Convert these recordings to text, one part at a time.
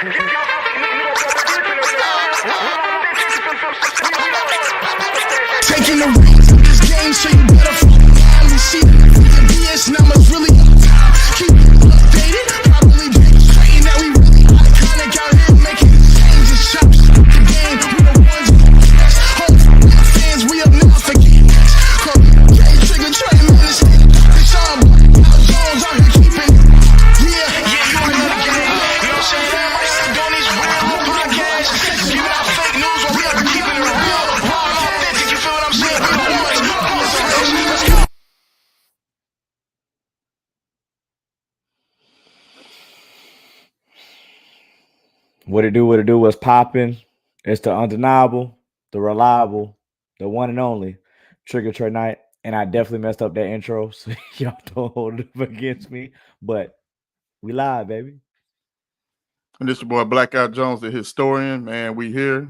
Taking the reins of this game, so you better finally see the BS numbers really on top. Keep it updated, probably demonstrating that we really iconic out here making changes. Shop the game, we the ones who best. Hope fans, we up now for getting next. Trigger Trey, man, it's all Al Jones out here keeping it. Yeah, you already know the game. You know what I'm saying? Doing these real podcasts, giving out fake news while we out here keeping it real, raw and authentic. You feel what I'm saying? We the ones. Let's go. What it do, what's popping? It's the undeniable, the reliable, the one and only Trigger Trey Knight. And I definitely messed up that intro, so y'all don't hold it up against me. But we live, baby. And this your boy Blackout Jones, the historian, man. We here,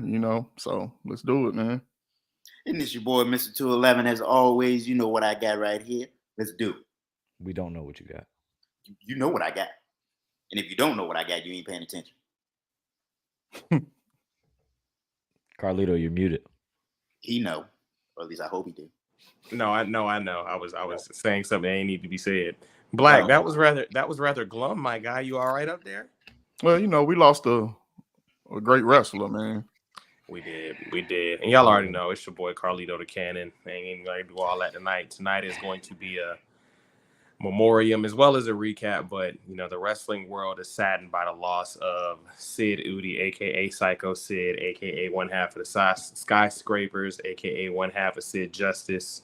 so let's do it, man. And this your boy, Mr. 211. As always, you know what I got right here. Let's do it. We don't know what you got. You know what I got. And if you don't know what I got, you ain't paying attention. Carlito, you're muted. He know, or at least I hope he do. No, I know. I was saying something that ain't need to be said. Black, that was rather glum, my guy. You all right up there? Well, we lost a great wrestler, man. We did. And y'all already know it's your boy Carlito the Cannon. I ain't gonna do all that tonight. Tonight is going to be a memoriam as well as a recap, but the wrestling world is saddened by the loss of Sid Udi, aka Psycho Sid, aka one half of the Skyscrapers, aka one half of Sid Justice.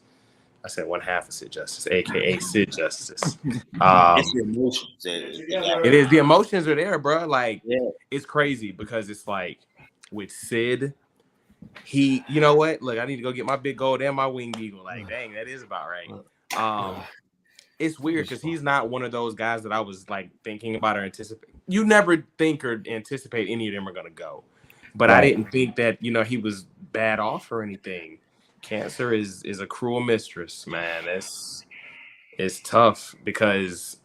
I said one half of Sid Justice, aka Sid Justice. It's the emotions. It is. The emotions are there, bro. It's crazy because it's like with Sid, he, you know what? Look, I need to go get my big gold and my winged eagle. Like, dang, that is about right. It's weird because he's not one of those guys that I was like thinking about or anticipate. You never think or anticipate any of them are gonna go, but right. I didn't think that he was bad off or anything. Cancer is a cruel mistress, man. It's tough because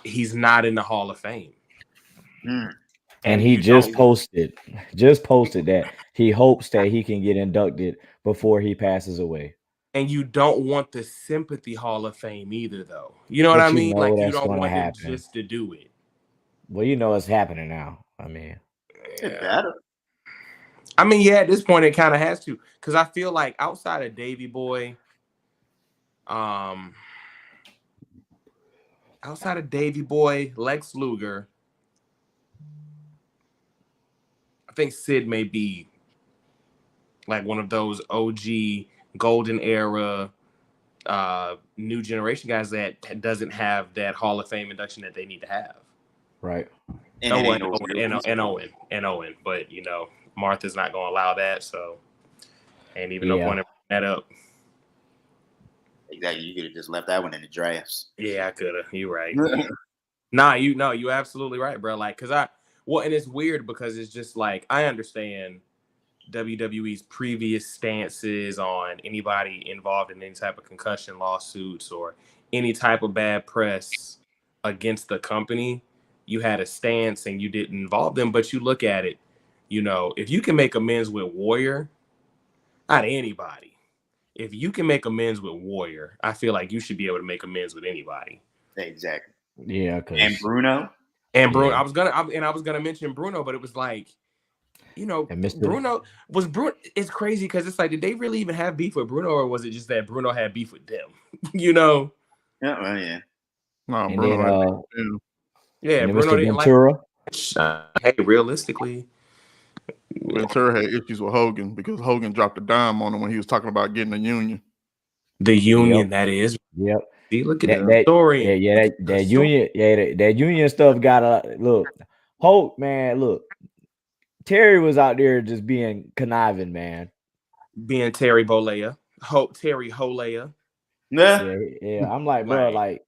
he's not in the Hall of Fame. And he just posted that he hopes that he can get inducted before he passes away. And you don't want the sympathy Hall of Fame either, though. You know what I mean? Like, you don't want him just to do it. Well, it's happening now. I mean, it better. I mean, yeah, at this point, it kind of has to. Because I feel like outside of Davey Boy, Lex Luger, I think Sid may be like one of those OG golden era new generation guys that doesn't have that Hall of Fame induction that they need to have. Right. And Owen. But Martha's not gonna allow that, so ain't even no point in bringing that up. Exactly. You could have just left that one in the drafts. Yeah, I could have. You're right. You absolutely right, bro. Like, and it's weird because it's just like I understand WWE's previous stances on anybody involved in any type of concussion lawsuits or any type of bad press against the company. You had a stance and you didn't involve them, but you look at it, if you can make amends with Warrior, not anybody. If you can make amends with Warrior, I feel like you should be able to make amends with anybody. Exactly. Yeah. And Bruno. I was gonna mention Bruno, but it was like, Bruno. It's crazy because it's like, did they really even have beef with Bruno, or was it just that Bruno had beef with them? Yeah. Well, yeah. No, Bruno. Yeah, Bruno didn't Ventura. Hey, realistically, Ventura had issues with Hogan because Hogan dropped a dime on him when he was talking about getting a union. The union, that is. Yep. See, look at that story. That union. Yeah, that union stuff got a look. Hope, man, look. Terry was out there just being conniving, man. Being Terry Bollea. Terry Holea. Yeah. I'm like, bro, like,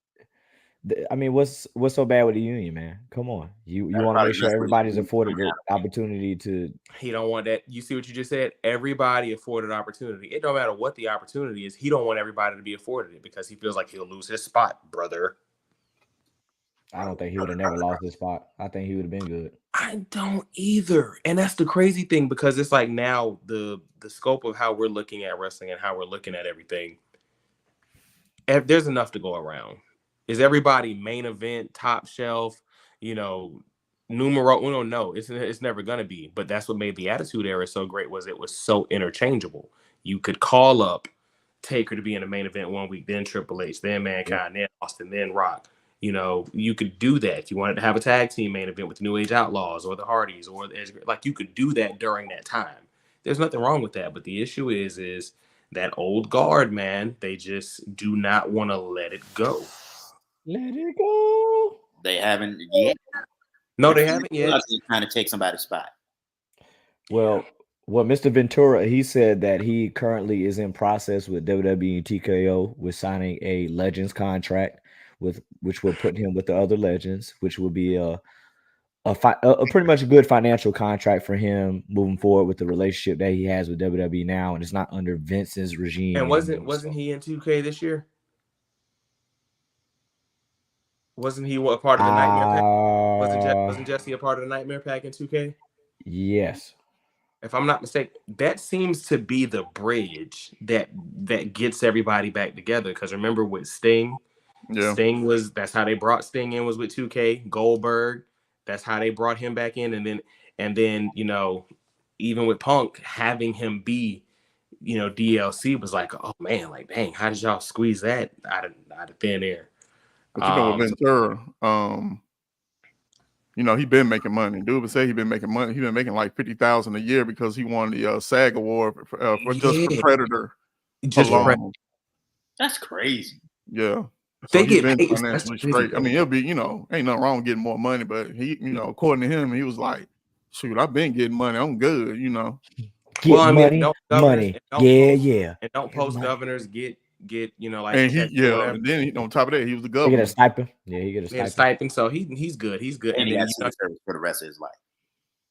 I mean, what's so bad with the union, man? Come on. You want to make sure everybody's afforded the opportunity to. He don't want that. You see what you just said? Everybody afforded opportunity. It don't matter what the opportunity is. He don't want everybody to be afforded it because he feels like he'll lose his spot, brother. I don't think he would have never lost this spot. I think he would have been good. I don't either. And that's the crazy thing, because it's like now the scope of how we're looking at wrestling and how we're looking at everything, there's enough to go around. Is everybody main event, top shelf, numero uno? No, it's never going to be. But that's what made the Attitude Era so great, was it was so interchangeable. You could call up Taker to be in the main event one week, then Triple H, then Mankind, then Austin, then Rock. You could do that if you wanted to have a tag team main event with the New Age Outlaws or the Hardys, or like you could do that during that time. There's nothing wrong with that. But the issue is that old guard, man, they just do not want to let it go. Let it go. They haven't yet. No, they haven't yet. They're trying to take somebody's spot. Well, Mr. Ventura, he said that he currently is in process with WWE and TKO with signing a Legends contract, which will put him with the other Legends, which will be a pretty much a good financial contract for him moving forward with the relationship that he has with WWE now, and it's not under Vince's regime. And wasn't he in 2K this year? Wasn't he a part of the Nightmare Pack? Wasn't Jesse a part of the Nightmare Pack in 2K? Yes. If I'm not mistaken, that seems to be the bridge that gets everybody back together. Because remember with Sting, that's how they brought Sting in, was with 2K. Goldberg, that's how they brought him back in, and then even with Punk, having him be DLC was like, oh man, like dang, how did y'all squeeze that out of thin air? But Ventura, he been making money. Dude would say he been making money. He been making like $50,000 a year because he won the SAG award for just for Predator. Just for Predator. That's crazy. Yeah. So they get paid financially straight. I mean, it'll be, ain't nothing wrong with getting more money, but he, according to him, he was like, shoot, I've been getting money. I'm good, money. Yeah. And don't post governors get like, and and then on top of that, he was the governor. He get a stipend. Yeah, he get a stipend. So he's good. He's good. And he has Secret Service for the rest of his life.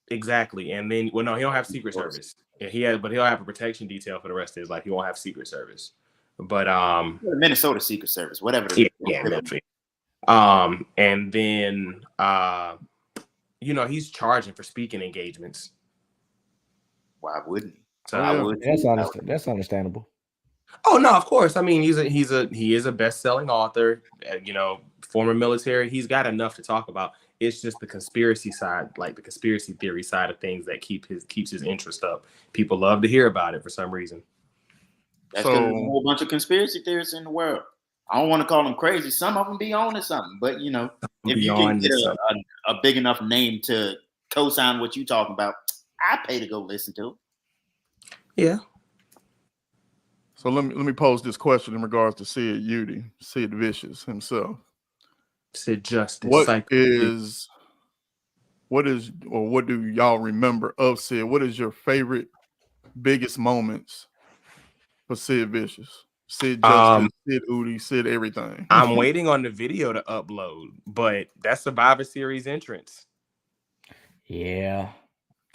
Exactly. And then, he don't have Secret Service. Yeah, but he'll have a protection detail for the rest of his life. He won't have Secret Service. But Minnesota Secret Service, whatever it is. And then he's charging for speaking engagements. Why wouldn't he? So that's understandable. Oh no, of course. I mean, he is a best-selling author, former military. He's got enough to talk about. It's just the conspiracy side, like the conspiracy theory side of things, that keeps his interest up. People love to hear about it for some reason. That's because there's a whole bunch of conspiracy theorists in the world. I don't want to call them crazy. Some of them be on to something, but if you can get a big enough name to co-sign what you talking about, I pay to go listen to it. Yeah. So let me pose this question in regards to Sid Vicious himself. Sid Justice. What do y'all remember of Sid? What is your favorite, biggest moments for Sid Vicious? Sid Justice, Sid Udi, Sid everything. I'm waiting on the video to upload, but that's Survivor Series entrance. Yeah.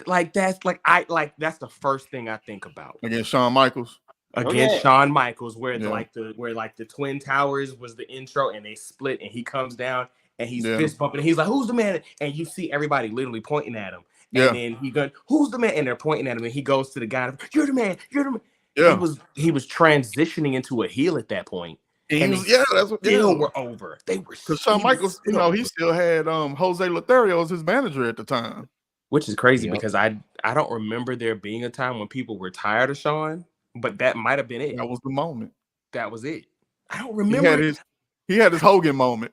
That's the first thing I think about. Against Shawn Michaels. Shawn Michaels, where the Twin Towers was the intro, and they split, and he comes down and he's fist bumping, and he's like, "Who's the man?" And you see everybody literally pointing at him. And then he goes, "Who's the man?" And they're pointing at him, and he goes to the guy, "You're the man, you're the man." Yeah. He was transitioning into a heel at that point. And that's what were over. They were, because Shawn Michaels, he still had Jose Lothario as his manager at the time. Which is crazy because I don't remember there being a time when people were tired of Shawn. But that might have been it. That was the moment. That was it. I don't remember. He had his Hogan moment.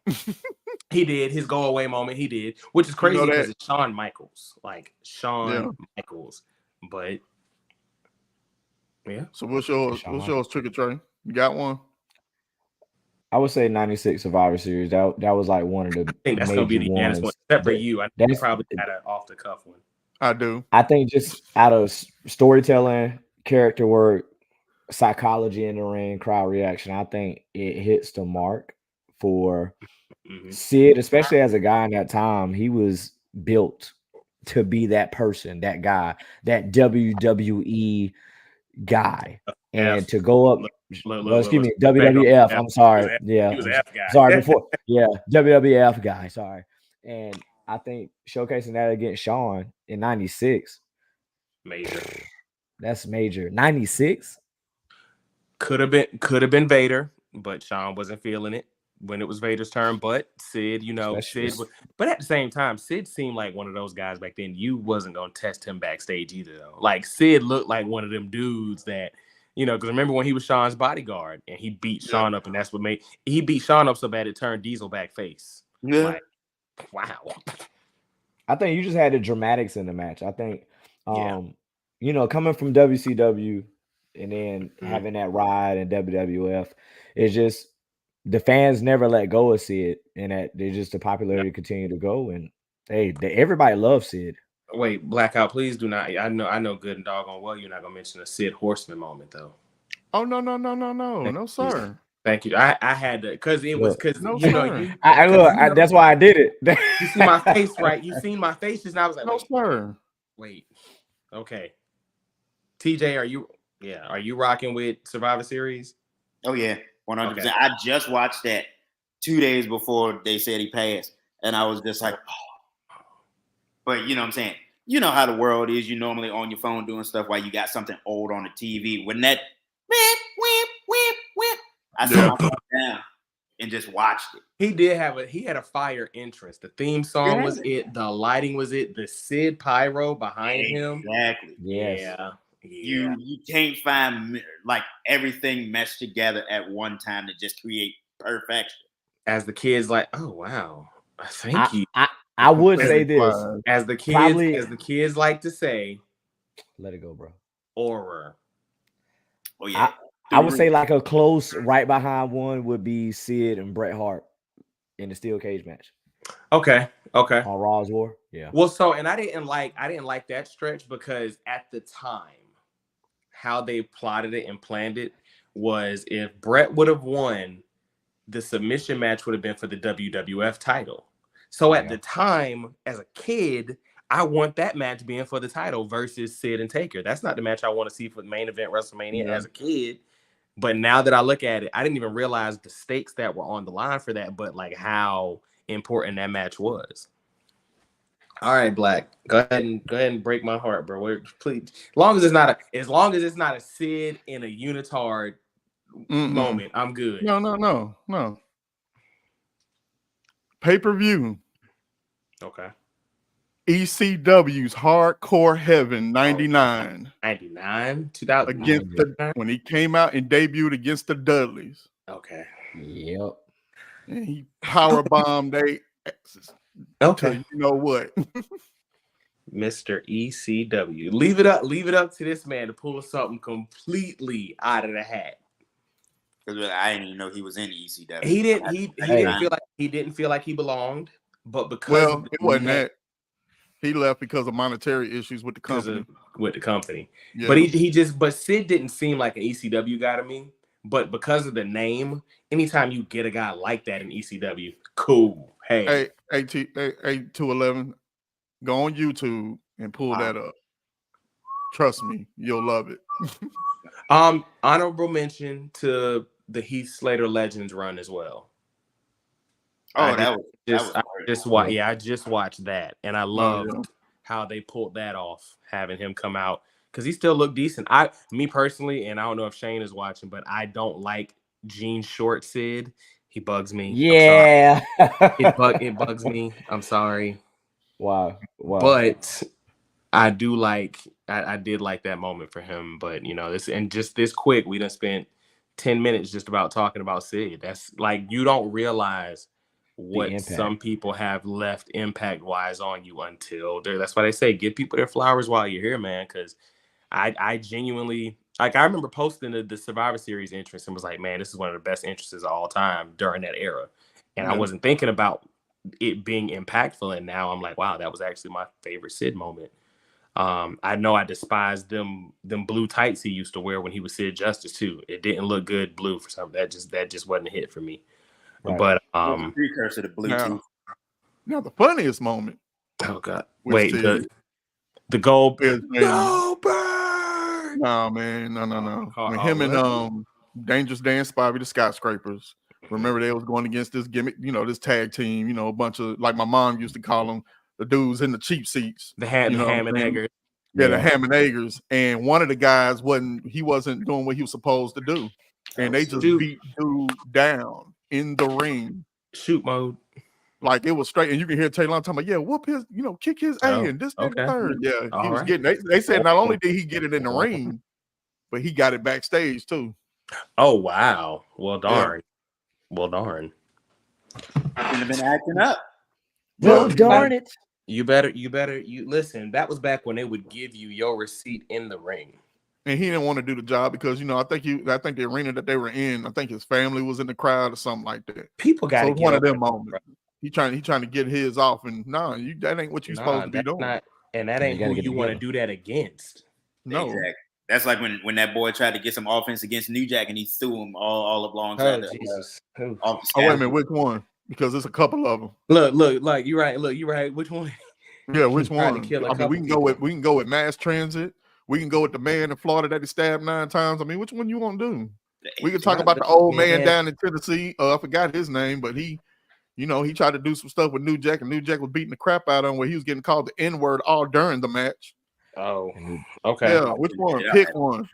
He did. His go away moment. He did. Which is crazy because it's Shawn Michaels. Like Shawn Michaels. But yeah. So what's yours, Trick or Trey? You got one? I would say 96 Survivor Series. That was like one of the. I think that's gonna be the unanimous one. Except for you. I probably had an off the cuff one. I do. I think just out of storytelling, character work, psychology in the ring, crowd reaction, I think it hits the mark for Sid, especially as a guy in that time. He was built to be that person, that guy, that WWE guy. And to go up, excuse me, back WWF. up. I'm sorry. He was an F guy. Sorry before. Yeah, WWF guy. Sorry. And I think showcasing that against Shawn in '96. Major. That's major. '96. Could have been Vader, but Shawn wasn't feeling it when it was Vader's turn. But Sid, but at the same time, Sid seemed like one of those guys back then. You wasn't gonna test him backstage either, though. Like Sid looked like one of them dudes that, because remember when he was Shawn's bodyguard and he beat Shawn up, and that's what he beat Shawn up so bad it turned Diesel back face. Yeah. Like, wow. I think you just had the dramatics in the match. I think, coming from WCW and then having that ride in WWF, it's just the fans never let go of Sid, and that they're just the popularity continue to go. And everybody loves Sid. Wait, Blackout, please do not. I know good and doggone well you're not gonna mention a Sid Horseman moment though. Oh no, sir. Thank you. I had to because that's why I did it. You see my face, right? You seen my face just now. I was like, no, sir. Wait. Okay. TJ, are you rocking with Survivor Series? Oh yeah, 100%. Okay. I just watched that 2 days before they said he passed, and I was just like, oh. But you know what I'm saying? You know how the world is. You normally on your phone doing stuff while you got something old on the TV. When that whip, I sat my phone down and just watched it. He had a fire entrance. The theme song was it. The lighting was it. The Sid pyro behind him. Exactly. Yes. Yeah. You can't find like everything meshed together at one time to just create perfection. As the kids like, oh wow, thank you. I would say this as the kids like to say, let it go, bro. Horror. Oh yeah. I would say like a close right behind one would be Sid and Bret Hart in the steel cage match. Okay. On Raw's War. Yeah. Well, and I didn't like that stretch because at the time, how they plotted it and planned it was if Bret would have won, the submission match would have been for the WWF title. So at the time, as a kid, I want that match being for the title versus Sid and Taker. That's not the match I want to see for the main event WrestleMania as a kid. But now that I look at it, I didn't even realize the stakes that were on the line for that, but like how important that match was. All right, Black. Go ahead and break my heart, bro. Please, as long as it's not a Sid in a unitard moment, I'm good. No. Pay-per-view. Okay. ECW's Hardcore Heaven 99. 99? 2000. When he came out and debuted against the Dudleys. Okay. Yep. And he powerbombed they exes. Okay. You know what? Mr. ECW. Leave it up to this man to pull something completely out of the hat. Because I didn't even know he was in ECW. He didn't feel like he belonged, but because it wasn't that. He left because of monetary issues with the company. Yeah. But Sid didn't seem like an ECW guy to me. But because of the name, anytime you get a guy like that in ECW, cool. Hey, 211, go on YouTube and pull that up. Trust me, you'll love it. Honorable mention to the Heath Slater Legends run as well. Oh, I just watched that, and I loved how they pulled that off, having him come out because he still looked decent. Me personally, and I don't know if Shane is watching, but I don't like jean short Sid. He bugs me. Yeah, it bugs me. I'm sorry. Wow. But I do like. I did like that moment for him. But this quick, we done spent 10 minutes just about talking about Sid. That's like you don't realize what some people have left impact wise on you until that's why they say give people their flowers while you're here, man. Because I genuinely I remember posting the Survivor Series entrance and was like, man, this is one of the best entrances of all time during that era. And I wasn't thinking about it being impactful. And now I'm like, wow, that was actually my favorite Sid moment. I know I despised them blue tights he used to wear when he was Sid Justice too. It didn't look good blue for something. That just wasn't a hit for me. Right. But precursor to Bluetooth. Now the funniest moment. Oh God! Wait, the Goldberg. Nah, man, no. When him and Dangerous Dan Spivey, the Skyscrapers. Remember they was going against this gimmick, this tag team. A bunch of, like my mom used to call them, the dudes in the cheap seats. The Ham and Eggers. Yeah, the Ham and Eggers. And one of the guys wasn't doing what he was supposed to do, and they just beat dude down in the ring. Shoot mode. Like it was straight, and you can hear Taylor talking about, whoop his, kick his A and this and the third. Yeah, he was getting. They said not only did he get it in the ring, but he got it backstage too. Oh wow! Well, darn. Yeah. Well, darn. I could have been acting up. Well, darn it! You better. You listen. That was back when they would give you your receipt in the ring. And he didn't want to do the job because I think the arena that they were in, I think his family was in the crowd or something like that. People got one of them moments. Bro. He trying to get his off, and that ain't what you're supposed to be doing. And that ain't who you want to do that against. No, exactly. That's like when that boy tried to get some offense against New Jack, and he threw him all alongside. Wait a minute, which one? Because there's a couple of them. Look, like you're right. Look, you're right. Which one? Yeah, which one? We can go with mass transit. We can go with the man in Florida that he stabbed 9 times. I mean, which one you want to do? We can talk about the old man down in Tennessee. I forgot his name, but he tried to do some stuff with New Jack, and New Jack was beating the crap out of him where he was getting called the N-word all during the match. Oh, okay. Yeah, which one? Yeah. Pick one.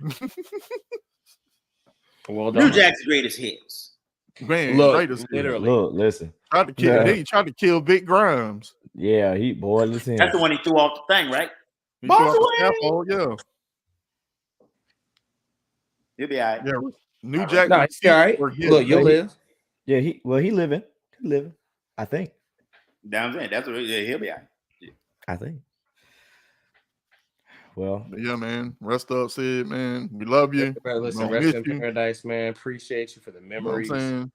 Well, New Jack's greatest hits. Man, literally. Look, listen. He tried to kill Vic Grimes. Yeah, listen. That's the one he threw off the thing, right? Yeah. He'll be all right. Yeah, New Jack. No, it's all right. Look, you'll live. Yeah, he living. He living. I think. Down there. That's what he'll be all right. I think. Well, yeah, man. Rest up, Sid, man. We love you. Listen, rest in paradise, man. Appreciate you for the memories. You know what I'm saying?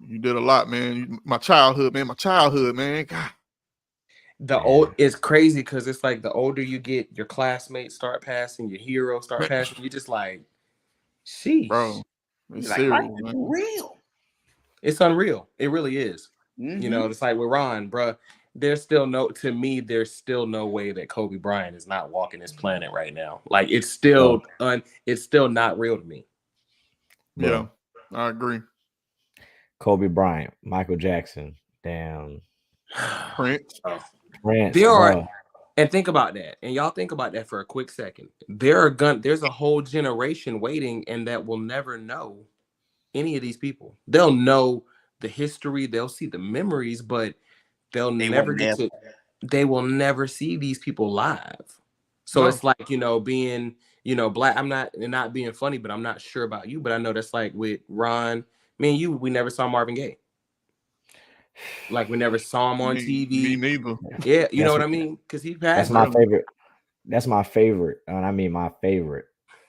You did a lot, man. My childhood, man. God. It's crazy because it's like the older you get, your classmates start passing, your heroes start passing. You just like, sheesh, bro. It's like, serious, man. Real. It's unreal. It really is. Mm-hmm. It's like with Ron, bro. There's still no way that Kobe Bryant is not walking this planet right now. Like it's still not real to me. Yeah, I agree. Kobe Bryant, Michael Jackson, damn. Prince. There are, and think about that, and y'all think about that for a quick second. There's a whole generation waiting, and that will never know any of these people. They'll know the history, they'll see the memories, but they will never see these people live. So it's like, being, black. I'm not being funny, but I'm not sure about you, but I know that's like with Ron, me and you, we never saw Marvin Gaye. Like we never saw him on TV. Me neither. Yeah, you know what I mean? Because he passed. That's my favorite. That's my favorite, and I mean my favorite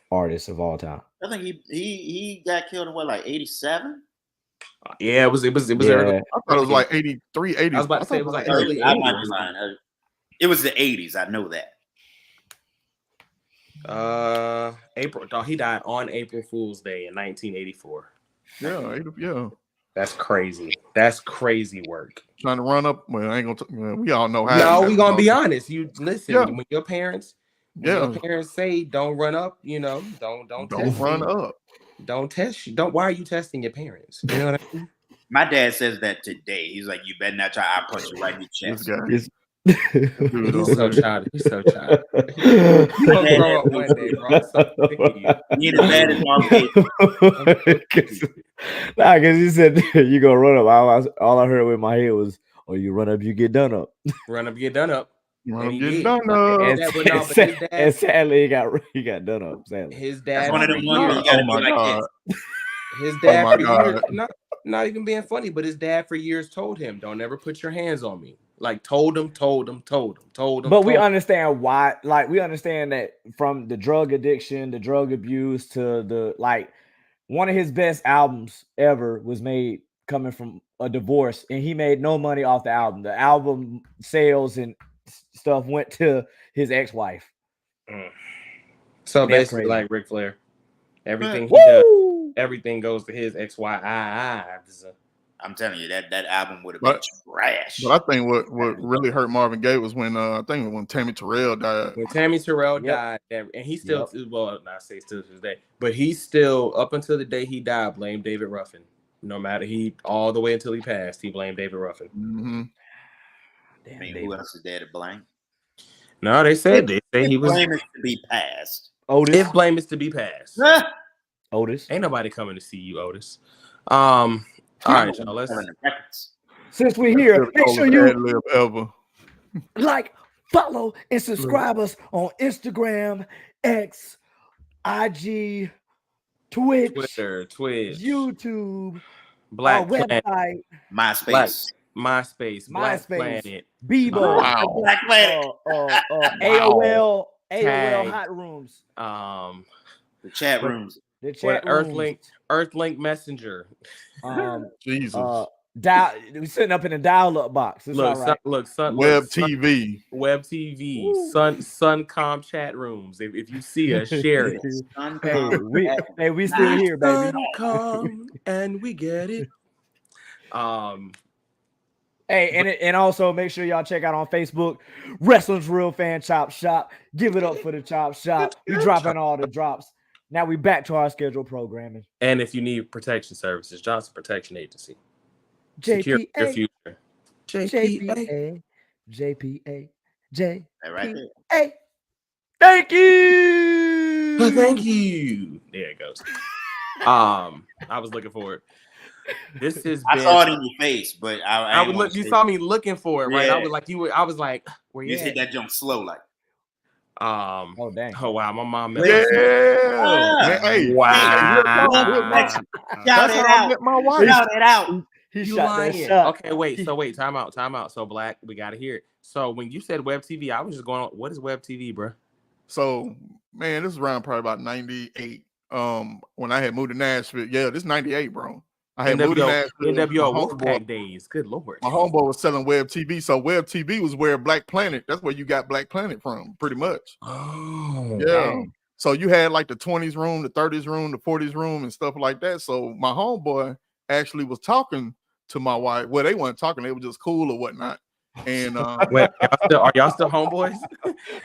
artist of all time. I think he got killed in like 87. Yeah, it was early. I thought it was like 83, 80. I was about to say it was like early 80s. It was the 80s. I know that. April. He died on April Fool's Day in 1984. Yeah. That's crazy. That's crazy work. Trying to run up. Well, I ain't gonna. We all know how. No, we gonna be honest. You listen. Yeah. When your parents say don't run up, don't run up. Don't test you. Why are you testing your parents? You know what I mean? My dad says that today. He's like, you better not try. I'll punch you right in the chest. He's so childish. He's so childish. You're gonna grow up one day, bro. I'm so sick of you. You're the baddest mom. Nah, because you said you gonna run up. All I heard in my head was, "Oh, you run up, you get done up. Run up, get done up." Get done up. And sadly, he got done up. Sadly, his dad. That's one of them ones you gotta be like this. His dad for years, not even being funny, but his dad for years told him, "Don't ever put your hands on me." Like told him. But we understand why. Like we understand that from the drug addiction, the drug abuse, to the one of his best albums ever was made coming from a divorce, and he made no money off the album. The album sales and stuff went to his ex-wife. So basically, like Ric Flair, everything he does, everything goes to his ex-wife. I'm telling you that album would have been trash. But I think what really hurt Marvin Gaye was when I think when Tammy Terrell died. When Tammy Terrell died, and he still well, not say still to this day, but he still up until the day he died blamed David Ruffin. No matter all the way until he passed, he blamed David Ruffin. Mm-hmm. Damn, I mean, who else is there to blame? No, they say he was. Blame is to be passed. Otis. If blame is to be passed. Otis. Ain't nobody coming to see you, Otis. All right, y'all. Let's. Since we're here, make sure you ever. like, follow, and subscribe us on Instagram, X, IG, Twitch, Twitter, YouTube, Black website, Planet, MySpace, Black Planet, Bebo, Black Planet, AOL hot rooms, the chat rooms, Earthlink Messenger, Jesus. We sitting up in a dial-up box. It's all right. Web TV, Suncom chat rooms. If you see us, share it. we still here, baby. Suncom, and we get it. Hey, and also make sure y'all check out on Facebook, Wrestling's Real Fan Chop Shop. Give it up for the Chop Shop. We dropping all the drops. Now we back to our scheduled programming. And if you need protection services, Johnson Protection Agency. JPA. Your future. JPA. right there. Hey, thank you. Thank you. There it goes. I was looking for it. This is. I saw it in your face, but I would look. You saw me looking for it, right? Yeah. I was like, I was like, where you hit that jump slow, like. Oh dang! Oh wow, my mom. Yeah. Hey, wow. Shout it out. My wife. Shout it out. He You shot lying. that shot. Okay, wait. Time out. So Black, we gotta hear it. So when you said Web TV, I was just going, what is Web TV, bro? So man, this is around probably about 98. When I had moved to Nashville. Yeah, this is 98, bro. I had moved to Nashville. NWO Wolfpack days. Good Lord. My homeboy was selling Web TV. So Web TV was where Black Planet, that's where you got Black Planet from, pretty much. Oh, yeah. Dang. So you had like the 20s room, the 30s room, the 40s room, and stuff like that. So my homeboy actually was talking to my wife. Well, they weren't talking, they were just cool or whatnot. And wait, are y'all still homeboys?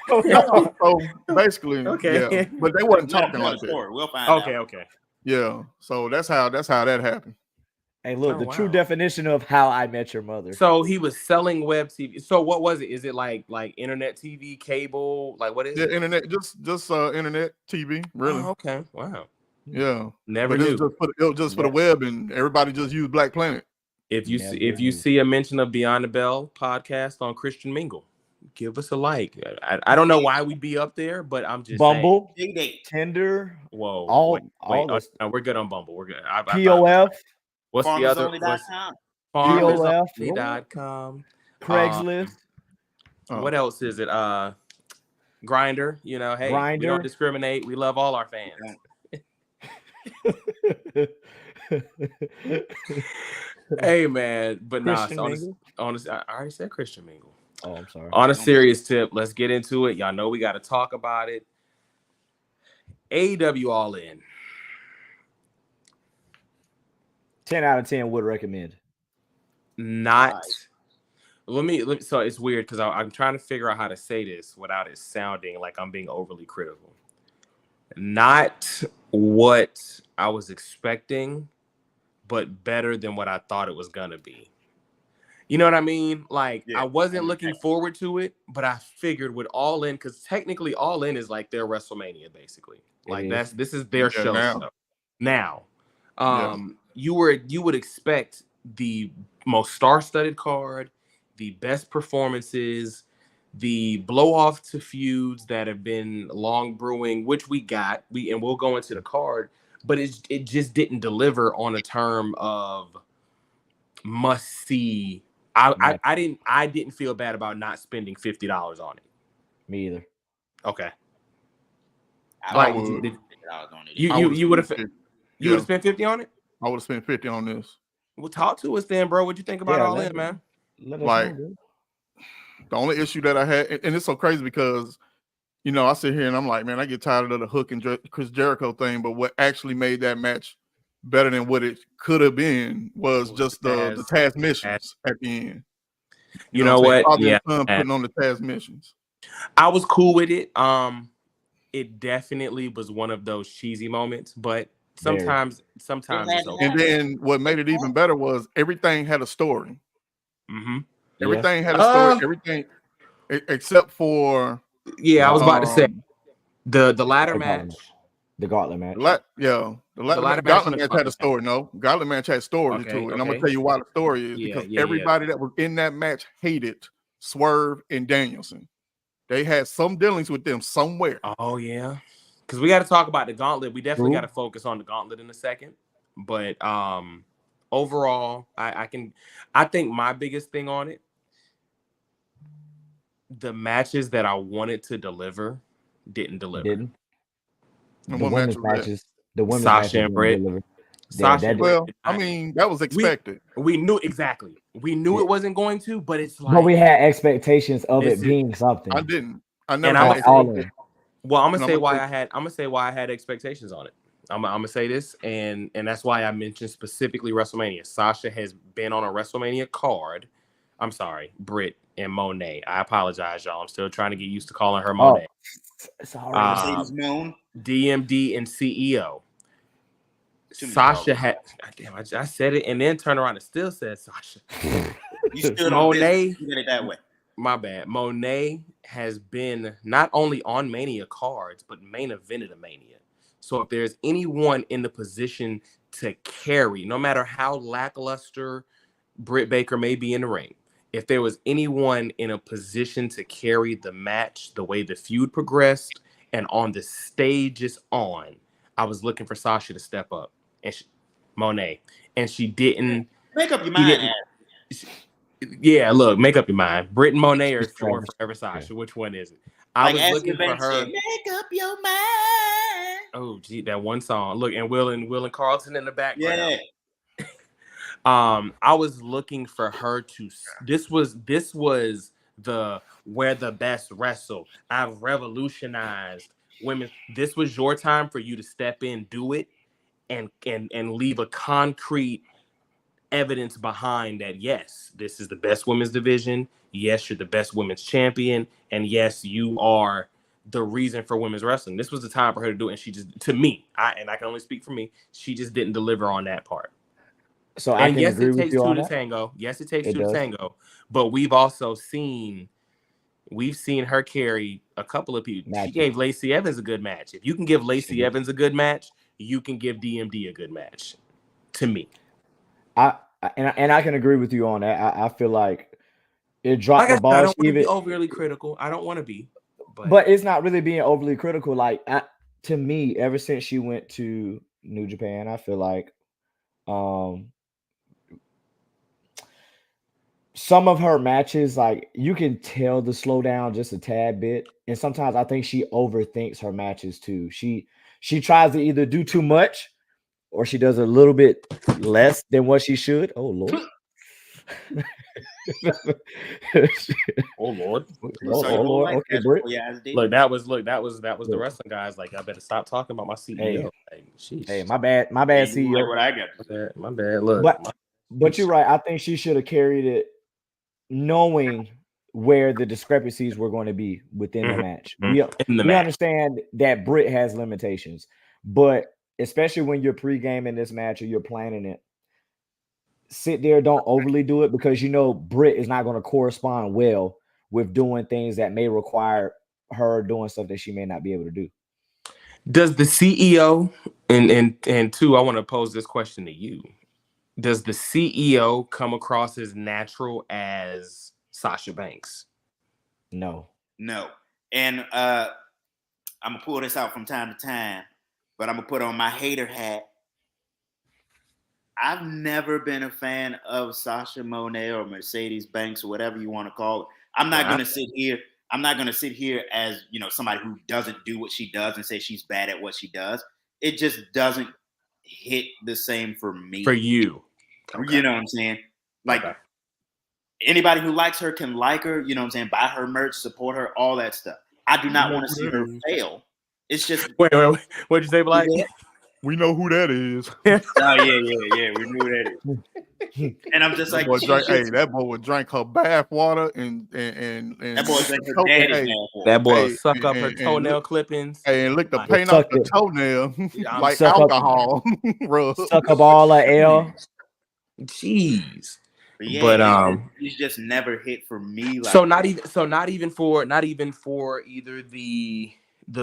So basically, okay. Yeah. But they wasn't talking like that. We'll find out. Okay. Yeah. So that's how that happened. Hey, look, true definition of How I Met Your Mother. So he was selling Web TV. So what was it? Is it like internet TV, cable? Like what is it? Internet, just internet TV, really. Oh, okay. Wow. Yeah. Never knew. It was just for the web, and everybody just used Black Planet. If you see a mention of Beyond the Bell podcast on Christian Mingle, give us a like. I don't know why we'd be up there, but I'm just Bumble, saying. Tinder. Whoa. Wait. No, we're good on Bumble. We're good. POF. What's the other? POF.com. Craigslist. What else is it? Grindr. You know, hey, Grindr. We don't discriminate. We love all our fans. Hey man, but honestly, I already said Christian Mingle. Oh, I'm sorry. On a serious tip, let's get into it. Y'all know we got to talk about it. AEW All In. 10 out of 10 would recommend. Not. Let me. So it's weird because I'm trying to figure out how to say this without it sounding like I'm being overly critical. Not what I was expecting, but better than what I thought it was gonna be. You know what I mean? Like, I wasn't looking forward to it, but I figured with All In, because technically All In is like their WrestleMania, basically. Like this is their show. Now. You would expect the most star-studded card, the best performances, the blow-off to feuds that have been long brewing, which we got. And we'll go into the card. But it just didn't deliver on a term of must see. I didn't feel bad about not spending $50 on it. Me either. Okay. You would have spent 50 on it? I would have spent 50 on this. Well, talk to us then, bro. What'd you think about All In, man? Like, the only issue that I had, and it's so crazy because, you know, I sit here and I'm like, man, I get tired of the Hook and Chris Jericho thing, but what actually made that match better than what it could have been was just the task missions at the end. You know what? Yeah, putting on the task missions. I was cool with it. It definitely was one of those cheesy moments, but sometimes it's okay. And then what made it even better was everything had a story. Mm-hmm. Everything had a story. Everything except for I was about to say the ladder match. The gauntlet match. The ladder match had a story. No, gauntlet match had story to it. And I'm gonna tell you why the story is because everybody that was in that match hated Swerve and Danielson. They had some dealings with them somewhere. Oh yeah, because we got to talk about the gauntlet. We definitely got to focus on the gauntlet in a second. But overall, I think my biggest thing on it, the matches that I wanted to deliver didn't deliver. The women's matches, Sasha and Britt. I mean, that was expected. We knew exactly. We knew it wasn't going to, but it's like. But we had expectations of it being something. I didn't. I never. Well, I'm gonna say why I had expectations on it. I'm gonna say this, and that's why I mentioned specifically WrestleMania. Sasha has been on a WrestleMania card. I'm sorry, Britt and Monet. I apologize, y'all. I'm still trying to get used to calling her Monet. Sorry. DMD and CEO. Sasha had. Damn, I said it and then turned around and still said Sasha. You still Monet. You did it that way. My bad. Monet has been not only on Mania cards, but main evented a Mania. So if there's anyone in the position to carry, no matter how lackluster Britt Baker may be in the ring, if there was anyone in a position to carry the match the way the feud progressed and on the stage is on, I was looking for Sasha to step up. And Monet. And she didn't. Make up your mind. Look, make up your mind. Britt and Monet or Forever Sasha. Which one is it? I was looking for her. Make up your mind. Oh, gee, that one song. Look, and Will and Carlton in the background. Yeah. I was looking for her to. This was the where the best wrestle. I've revolutionized women. This was your time for you to step in, do it, and leave a concrete evidence behind that. Yes, this is the best women's division. Yes, you're the best women's champion, and yes, you are the reason for women's wrestling. This was the time for her to do it, and she just, to me, I can only speak for me, she just didn't deliver on that part. So I can agree with you on that. Tango. Yes, it takes two to tango. But we've also seen her carry a couple of people. She gave Lacey Evans a good match. If you can give Lacey Evans a good match, you can give DMD a good match. To me, I can agree with you on that. I feel like it dropped the ball. I don't want to be overly critical. I don't want to be, but it's not really being overly critical. Like to me, ever since she went to New Japan, I feel like some of her matches, like you can tell the slowdown just a tad bit, and sometimes I think she overthinks her matches too. She tries to either do too much or she does a little bit less than what she should. Oh Lord. Oh Lord. Okay, Britt. Look, that was the wrestling guys. Like, I better stop talking about my CEO. Hey, my bad CEO. Like what I got. My bad. Look, but you're right. I think she should have carried it, knowing where the discrepancies were going to be within the match. We understand that Britt has limitations, but especially when you're pre-gaming this match or you're planning it, sit there, don't overly do it, because you know Britt is not going to correspond well with doing things that may require her doing stuff that she may not be able to do. Does the CEO and two, I want to pose this question to you. Does the CEO come across as natural as Sasha Banks? No. And I'm gonna pull this out from time to time, but I'm gonna put on my hater hat. I've never been a fan of Sasha Monet or Mercedes Banks or whatever you want to call it. I'm not gonna sit here as, you know, somebody who doesn't do what she does and say she's bad at what she does. It just doesn't hit the same for me. For you. Okay. You know what I'm saying? Like, anybody who likes her can like her, you know what I'm saying? Buy her merch, support her, all that stuff. I do not want to see her fail. It's just... Wait. What'd you say, Black? We know who that is. Oh yeah. We knew that. And I'm just like, that boy would drink her bath water and that boy drank her daddy's bath water. That boy suck up her toenail clippings and lick the paint off the toenail like alcohol. Suck up all the L. Jeez. But he's just never hit for me. Like not even for either the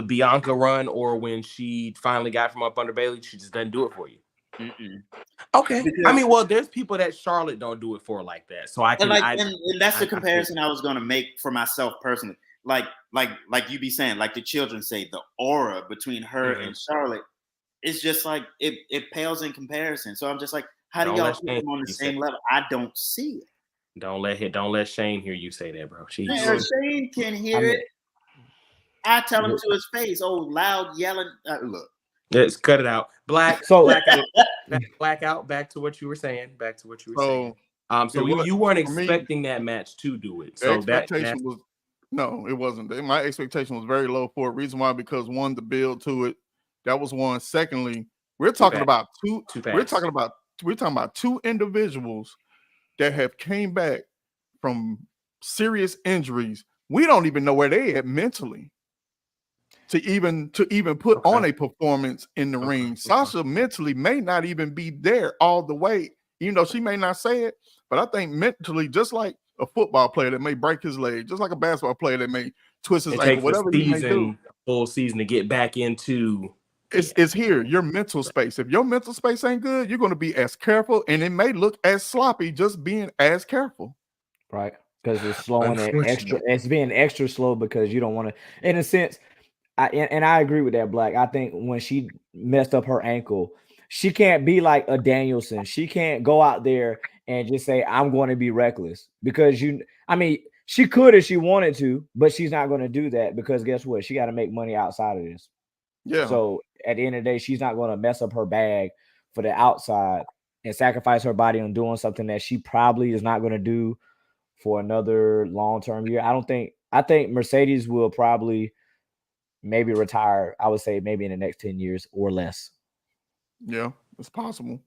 Bianca run or when she finally got from up under Bayley, she just doesn't do it for you. Okay. Because, I mean, well, there's people that Charlotte don't do it for like that. So I can and that's the comparison I was gonna make for myself personally. Like you be saying, like the children say, the aura between her and Charlotte, it's just like it pales in comparison. So I'm just like, how do y'all put them on the same level? I don't see it. Don't let Shane hear you say that, bro. Shane can hear it. I tell him to his face, loud yelling. Look. Let's cut it out. Black out. Back to what you were saying. So you weren't expecting that match to do it. So expectation was no, it wasn't. My expectation was very low for a reason why, because one, the build to it, that was one. Secondly, we're talking about two individuals that have came back from serious injuries. We don't even know where they at mentally to even put on a performance in the ring. Sasha mentally may not even be there all the way, even though she may not say it. But I think mentally, just like a football player that may break his leg, just like a basketball player that may twist his ankle, whatever he may do, full season to get back into. It's here, your mental space. If your mental space ain't good, you're going to be as careful, and it may look as sloppy just being as careful. Right, because it's slowing it extra. It's being extra slow because you don't want to, in a sense. I agree with that, Black. I think when she messed up her ankle, she can't be like a Danielson. She can't go out there and just say, I'm going to be reckless, because she could if she wanted to, but she's not going to do that, because guess what? She got to make money outside of this. Yeah. So at the end of the day, she's not going to mess up her bag for the outside and sacrifice her body on doing something that she probably is not going to do for another long-term year. I think Mercedes will probably maybe retire. I would say maybe in the next 10 years or less. Yeah, it's possible.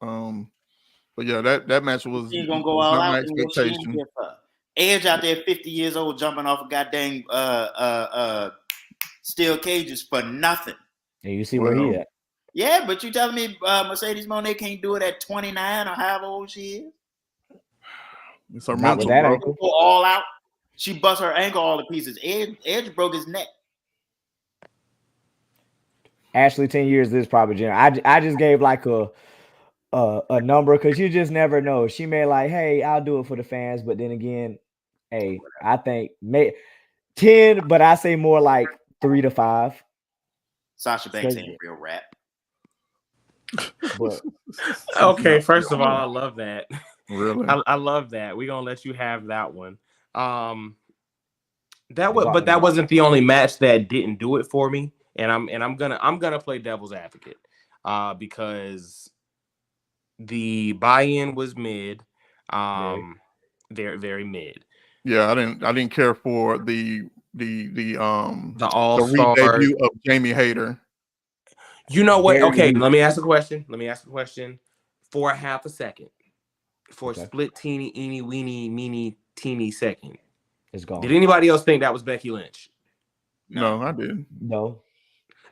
But yeah, that match was gonna go all out. Expectation. Edge out there, 50 years old, jumping off a goddamn steel cages for nothing. And you see where he at. Yeah, but you telling me Mercedes Moné can't do it at 29 or however old she is? It's her mental, bro. Go all out. She bust her ankle all to pieces. Edge broke his neck. Ashley, 10 years is probably general. I just gave like a number, because you just never know. She may like, hey, I'll do it for the fans, but then again, hey, I think 10, but I say more like 3 to 5. Sasha Banks ain't real rap. But okay, first of all, I love that. Really, I love that. We're gonna let you have that one. That wasn't the only match that didn't do it for me. And I'm gonna play devil's advocate, because the buy-in was mid, very, very mid. Yeah, I didn't care for the all-star debut of Jamie Hayter. You know what? Okay, let me ask a question. For a half a second, for a split teeny, eeny, weeny, meeny, teeny second, it's gone. Did anybody else think that was Becky Lynch? No, I didn't. No.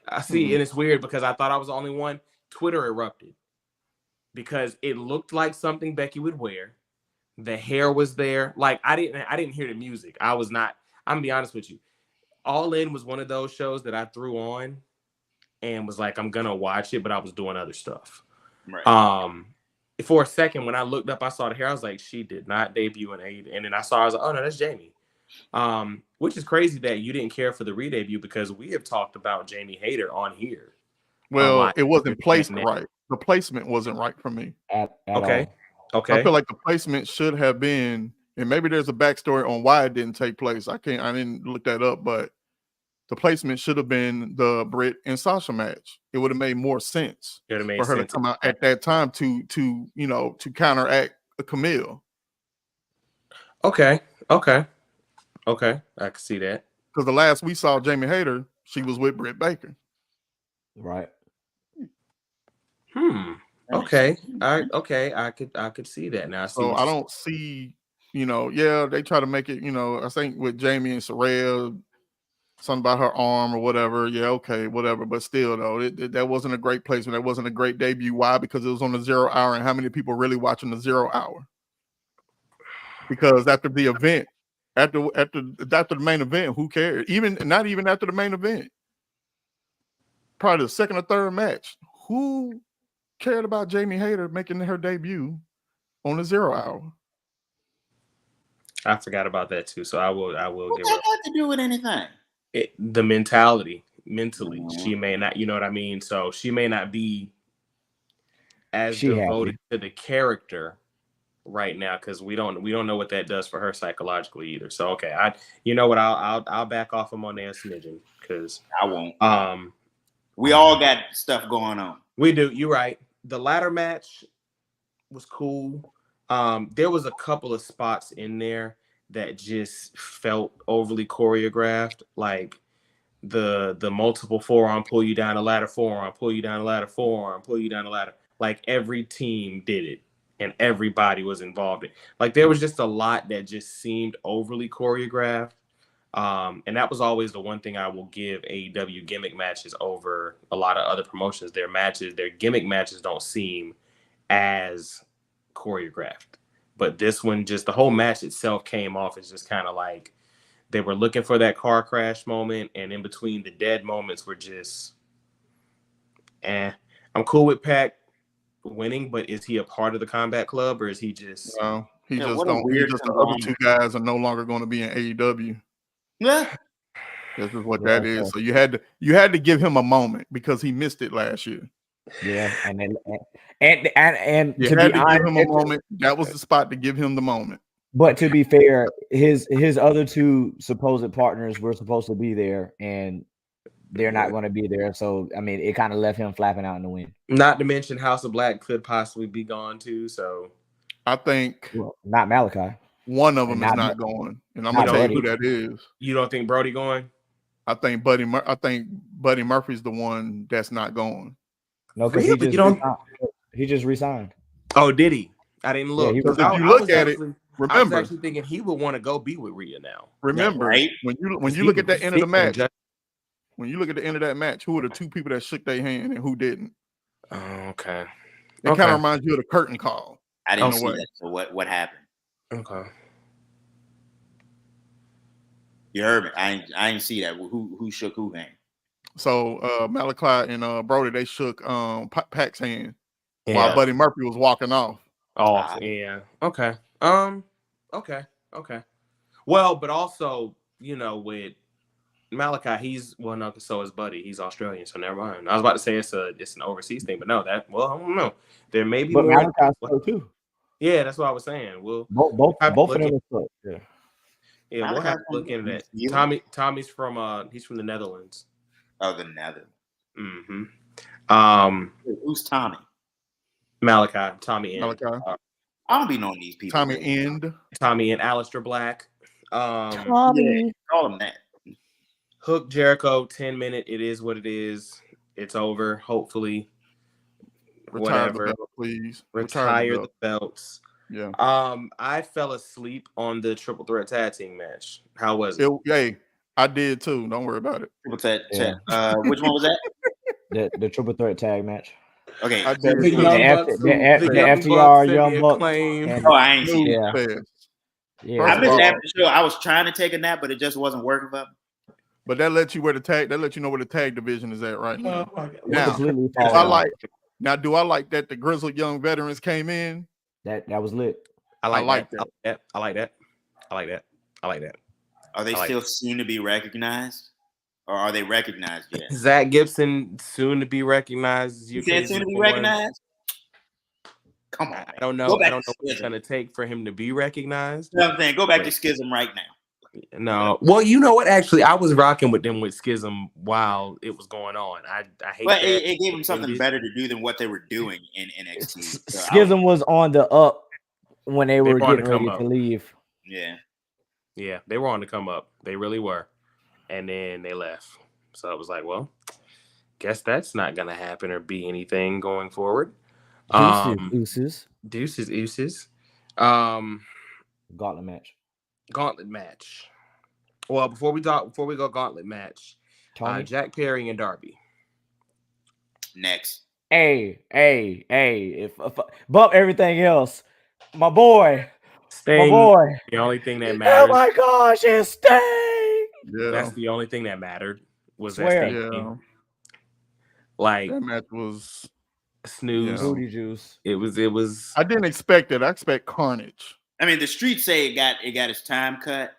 I see, and it's weird because I thought I was the only one. Twitter erupted because it looked like something Becky would wear. The hair was there. Like I didn't hear the music. I'm gonna be honest with you. All In was one of those shows that I threw on and was like, I'm gonna watch it, but I was doing other stuff. Right. For a second, when I looked up, I saw the hair. I was like, she did not debut in AEW. And then I was like, oh no, that's Jamie. Which is crazy that you didn't care for the re-debut, because we have talked about Jamie Hayter on here. Well, it wasn't placed right. The placement wasn't right for me. At all. Okay. I feel like the placement should have been, and maybe there's a backstory on why it didn't take place. I didn't look that up, but the placement should have been the Britt and Sasha match. It would have made more sense for her to come out at that time to counteract a Camille. Okay. I can see that. Because the last we saw Jamie Hayter, she was with Britt Baker. Right. Okay. I could see that now. So I don't see, they try to make it, I think with Jamie and Soraya, something about her arm or whatever. Yeah, okay, whatever. But still, though, that wasn't a great placement. That wasn't a great debut. Why? Because it was on the 0 hour, and how many people really watching the 0 hour? Because after the event, after the main event, who cared? Not even after the main event, probably the second or third match, who cared about Jamie Hayter making her debut on the 0 hour? I forgot about that too. So I will what give that got to do with anything? The mentally, she may not, you know what I mean? So she may not be as devoted to the character right now, because we don't know what that does for her psychologically either. So okay, I'll back off him on that smidgen, because I won't. We all got stuff going on. We do. You're right. The ladder match was cool. There was a couple of spots in there that just felt overly choreographed, like the multiple forearm, pull you down the ladder, forearm, pull you down the ladder, forearm, pull you down the ladder. Like every team did it, and everybody was involved. Like there was just a lot that just seemed overly choreographed. And that was always the one thing I will give AEW gimmick matches over a lot of other promotions. Their gimmick matches don't seem as choreographed. But this one, just the whole match itself came off as just kind of like they were looking for that car crash moment, and in between the dead moments were just, I'm cool with Pac winning, but is he a part of the Combat Club, or is he just? No, the other two guys are no longer going to be in AEW. Yeah, this is what that is. So you had to give him a moment because he missed it last year. Yeah, and you had to give him a moment. That was the spot to give him the moment. But to be fair, his other two supposed partners were supposed to be there, and they're not going to be there. So I mean, it kind of left him flapping out in the wind. Not to mention, House of Black could possibly be gone too. So I think not Malachi. One of them is not going, and I'm gonna tell you who that is. You don't think Brody going? I think Buddy Murphy's the one that's not going. No, because he just resigned. Oh, did he? I didn't look. Because if you look at it, remember, I was actually thinking he would want to go be with Rhea now. Remember, right? when you look at the end of the match, who are the two people that shook their hand and who didn't? Oh, okay. It kind of reminds you of the curtain call. I didn't see that. So what happened? Okay. You heard me. I ain't see that. Who shook who hand? So Malachi and Brody, they shook Pac's hand while Buddy Murphy was walking off. Oh, yeah. Okay. Okay. Well, but also, with Malachi, so is Buddy. He's Australian, so never mind. I was about to say it's an overseas thing, but no, I don't know. There may be but more. Malachi's too. Yeah, that's what I was saying. Well, both of them are yeah. Yeah, we'll have to look into that. Tommy's from he's from the Netherlands. Oh, the Netherlands. Mm-hmm. Who's Tommy? Malachi. Tommy End. I don't be knowing these people. Tommy End, Aleister Black. Tommy. Yeah, call him that. Hook Jericho, 10-minute. It is what it is. It's over. Hopefully. Retire the belt, please. Retire the belts. Yeah. I fell asleep on the triple threat tag team match. How was it? Hey, I did too. Don't worry about it. Triple threat. Which one was that? The triple threat tag match. Okay. I did. The FTR Young Bucks. I ain't seen it. Yeah. I missed after the show. I was trying to take a nap, but it just wasn't working for me. But that lets you know where the tag division is at right now. Do I like that the Grizzled Young Veterans came in? That was lit. I like that. Are they still soon to be recognized? Or are they recognized yet? Zach Gibson soon to be recognized. You said soon to be recognized? Come on. I don't know. I don't know what it's going to take for him to be recognized. You know what I'm saying? Go back to Schism right now. No. Well, you know what? Actually, I was rocking with them with Schism while it was going on. I hate that. It gave them something better to do than what they were doing in NXT. So Schism was on the up when they were getting ready to leave. Yeah. Yeah, they were on the come up. They really were. And then they left. So it was like, well, guess that's not gonna happen or be anything going forward. Deuces. Gauntlet match. Well, before we go gauntlet match, Jack Perry and Darby. Next. Hey, if bump everything else, my boy. Sting, my boy. The only thing that mattered. Oh my gosh, it's Sting. Yeah. That's the only thing that mattered. Was Swear. that Sting? Yeah. Like that match was snooze. Booty juice. It was. I didn't expect it. I expect carnage. I mean, the streets say it got its time cut.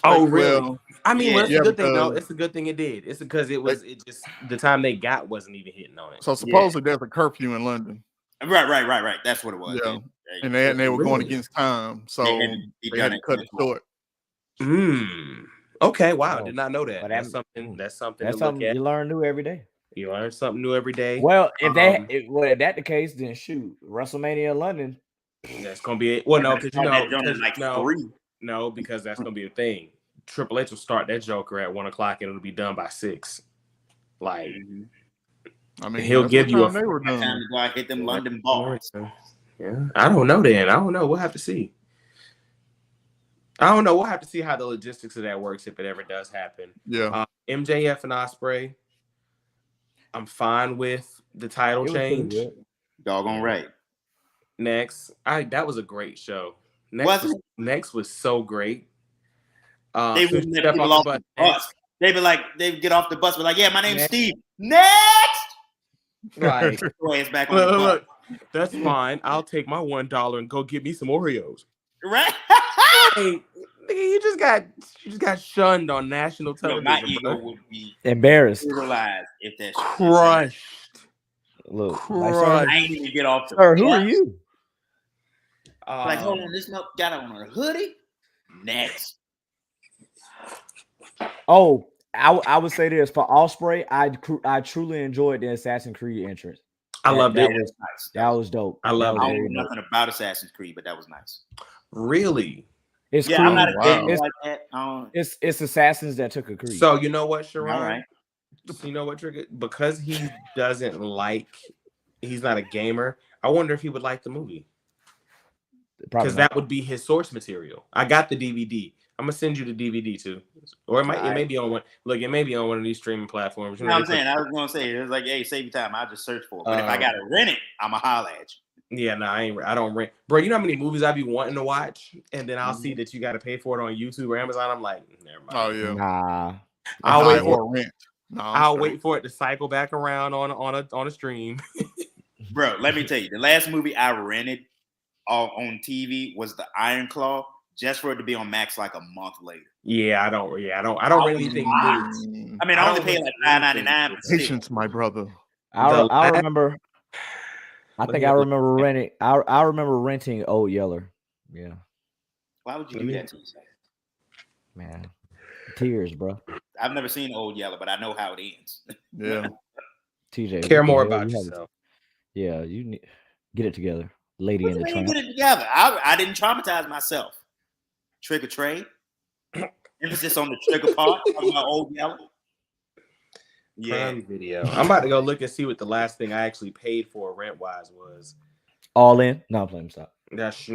Oh, really? Well, I mean, it's a good thing though. because- It's a good thing it did. It's because it just the time they got wasn't even hitting on it. So supposedly there's a curfew in London. Right. That's what it was. Yeah. And they were going against time, so they had to cut it short. Okay. Wow. Did not know that. But That's something. That's something you learn new every day. You learn something new every day. Well, if that's the case, then shoot, WrestleMania in London. That's gonna be it. Well, no, because no, because that's gonna be the thing. Triple H will start that Joker at 1:00 and it'll be done by 6. Like, I mean, he'll give you time to go out hit them London bars. Yeah, I don't know. Then I don't know. We'll have to see. I don't know. We'll have to see how the logistics of that works if it ever does happen. Yeah. MJF and Ospreay. I'm fine with the title change. Doggone right. Next, that was a great show. Next was so great. They would let people off the bus. They'd get off the bus, be like, "Yeah, my name's Steve." Next, right? Back on look, that's fine. I'll take my $1 and go get me some Oreos. Right? Hey, you just got shunned on national television. My ego would be embarrassed, realized if that crushed. Look, I ain't even get off the bus. Who are you? Like, hold on, this got on a hoodie. Next. Oh, I would say this for Ospreay. I truly enjoyed the Assassin's Creed entrance. I loved it. Was nice. That was dope. I loved it. I don't know nothing about Assassin's Creed, but that was nice. Really? It's Creed. I'm not a gamer like that. It's assassins that took a Creed. So you know what, Sharon? All right. You know what, Trigger? Because he doesn't he's not a gamer. I wonder if he would like the movie. Because that would be his source material. I got the DVD. I'm gonna send you the DVD too, or it may be on one. Look, it may be on one of these streaming platforms. You know what I'm saying? I was gonna say it was like, hey, save your time. I'll just search for it. But if I gotta rent it, I'ma holler at you. Yeah, no, I don't rent, bro. You know how many movies I be wanting to watch, and then I'll see that you got to pay for it on YouTube or Amazon. I'm like, never mind. Oh yeah, nah. I'll wait for rent. No, I'll wait for it to cycle back around on a stream. Bro, let me tell you, the last movie I rented on TV was The Iron Claw, just for it to be on Max like a month later. Yeah, I don't rent anything new. I mean, I only paid like $9.99. Patience, my brother. I remember. I think I remember renting. I remember renting Old Yeller. Yeah. Why would you do that to yourself? Man, tears, bro. I've never seen Old Yeller, but I know how it ends. Yeah. TJ, care more about yourself. Yeah, you need get it together, lady in the trunk. Get it together. I didn't traumatize myself. Trick or trade. Emphasis on the trigger part of my Old Yeller. Yeah, video. I'm about to go look and see what the last thing I actually paid for rent wise was. All in? No, I'm playing. Stop. That's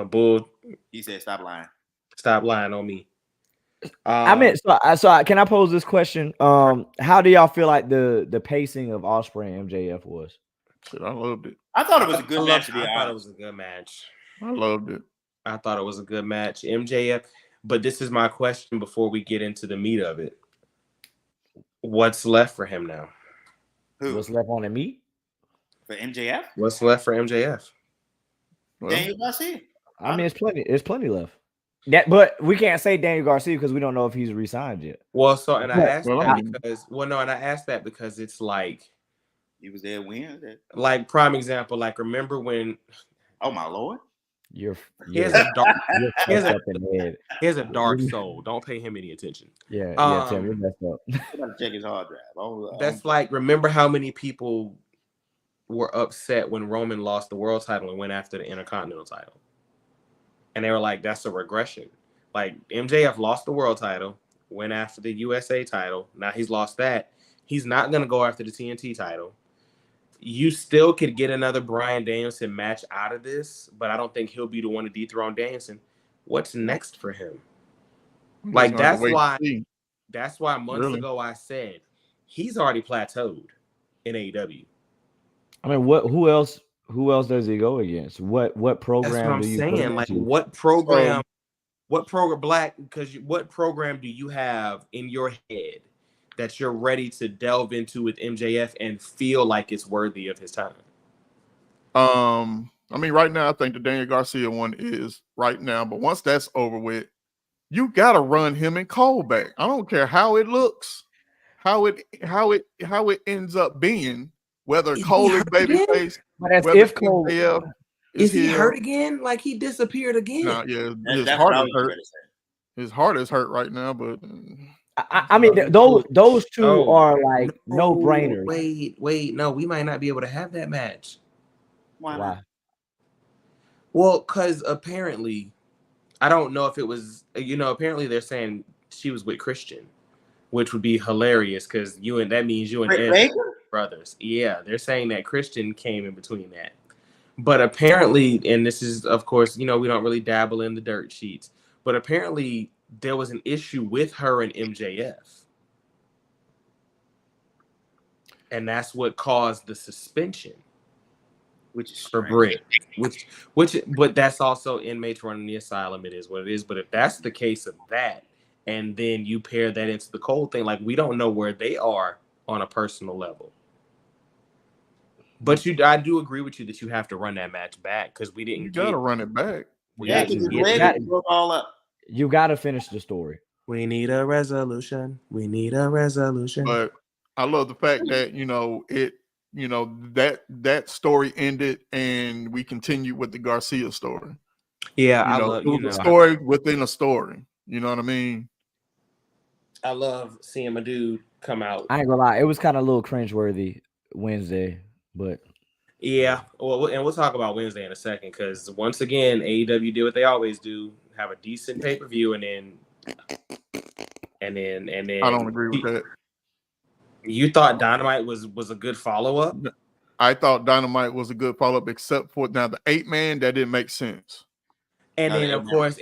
bull. He said, "Stop lying. Stop lying on me." I mean, so can I pose this question? How do y'all feel like the pacing of Ospreay and MJF was? Shit, I loved it. I thought it was a good match. I thought it was a good match. I loved it. I thought it was a good match. MJF, but this is my question before we get into the meat of it. What's left for him now? What's left on the meat? For MJF? What's left for MJF? Daniel Garcia. I mean, it's plenty left. But we can't say Daniel Garcia because we don't know if he's resigned yet. Well, so and I asked I asked that because it's like he was there when? Like prime example, like remember when? Oh my Lord! He has a dark soul. Don't pay him any attention. Yeah, Tim, you're messed up. I gotta check his hard drive. That's like remember how many people were upset when Roman lost the world title and went after the Intercontinental title. And they were like, that's a regression. Like MJF lost the world title, went after the USA title. Now he's lost that. He's not going to go after the TNT title. You still could get another Bryan Danielson match out of this, but I don't think he'll be the one to dethrone Danielson. What's next for him? Like, that's why months ago I said he's already plateaued in AEW. I mean, who else does he go against? What program? That's what I'm saying. Like, what program do you have in your head that you're ready to delve into with MJF and feel like it's worthy of his time? I mean, right now I think the Daniel Garcia one is right now, but once that's over with, you gotta run him and Cole back. I don't care how it looks, how it ends up being, whether Cole is babyface, but as if Cole is he hurt again? Like he disappeared again? No, yeah, his heart is hurt. His heart is hurt right now, but I mean, those two are like no brainers. Wait, no, we might not be able to have that match. Why? Well, because apparently, I don't know if it was, apparently they're saying she was with Christian, which would be hilarious because that means you and Ed brothers. Yeah, they're saying that Christian came in between that. But apparently, and this is, of course, we don't really dabble in the dirt sheets, but apparently there was an issue with her and MJF. And that's what caused the suspension. Which is for Britt. But that's also inmates running the asylum. It is what it is. But if that's the case of that, and then you pair that into the Cole thing, like we don't know where they are on a personal level. But I do agree with you that you have to run that match back because we didn't. You gotta run it back. You gotta finish the story. We need a resolution. But I love the fact that that story ended and we continue with the Garcia story. Yeah, I love the story within a story. You know what I mean? I love seeing my dude come out. I ain't gonna lie, it was kind of a little cringeworthy Wednesday, but yeah. Well, and we'll talk about Wednesday in a second because once again, AEW did what they always do: have a decent pay-per-view, and then. I don't agree with that. You thought Dynamite was a good follow-up? I thought Dynamite was a good follow-up, except for now the 8-man that didn't make sense. And then of course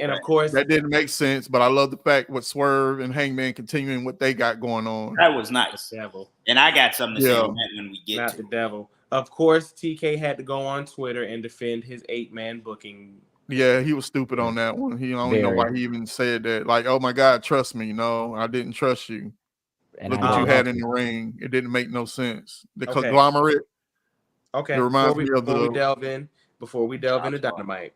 that didn't make sense. But I love the fact with Swerve and Hangman continuing what they got going on. That was nice. The devil. And I got something to say on that when we get not to the devil. Of course, TK had to go on Twitter and defend his 8-man booking. Yeah, he was stupid on that one. He don't know why he even said that. Like, oh my God, trust me. No, I didn't trust you. And look what you had in the ring. It didn't make no sense. The conglomerate. Okay. It reminds me of before we delve into Dynamite.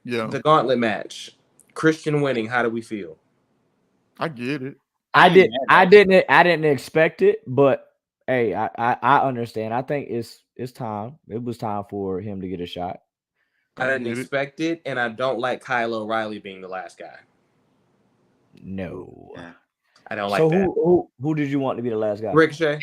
Yeah. The gauntlet match. Christian winning. How do we feel? I get it. I didn't expect it, but hey, I understand. I think it's time. It was time for him to get a shot. I didn't expect it, and I don't like Kyle O'Reilly being the last guy. No. Yeah. I don't like that. Who did you want to be the last guy? Ricochet.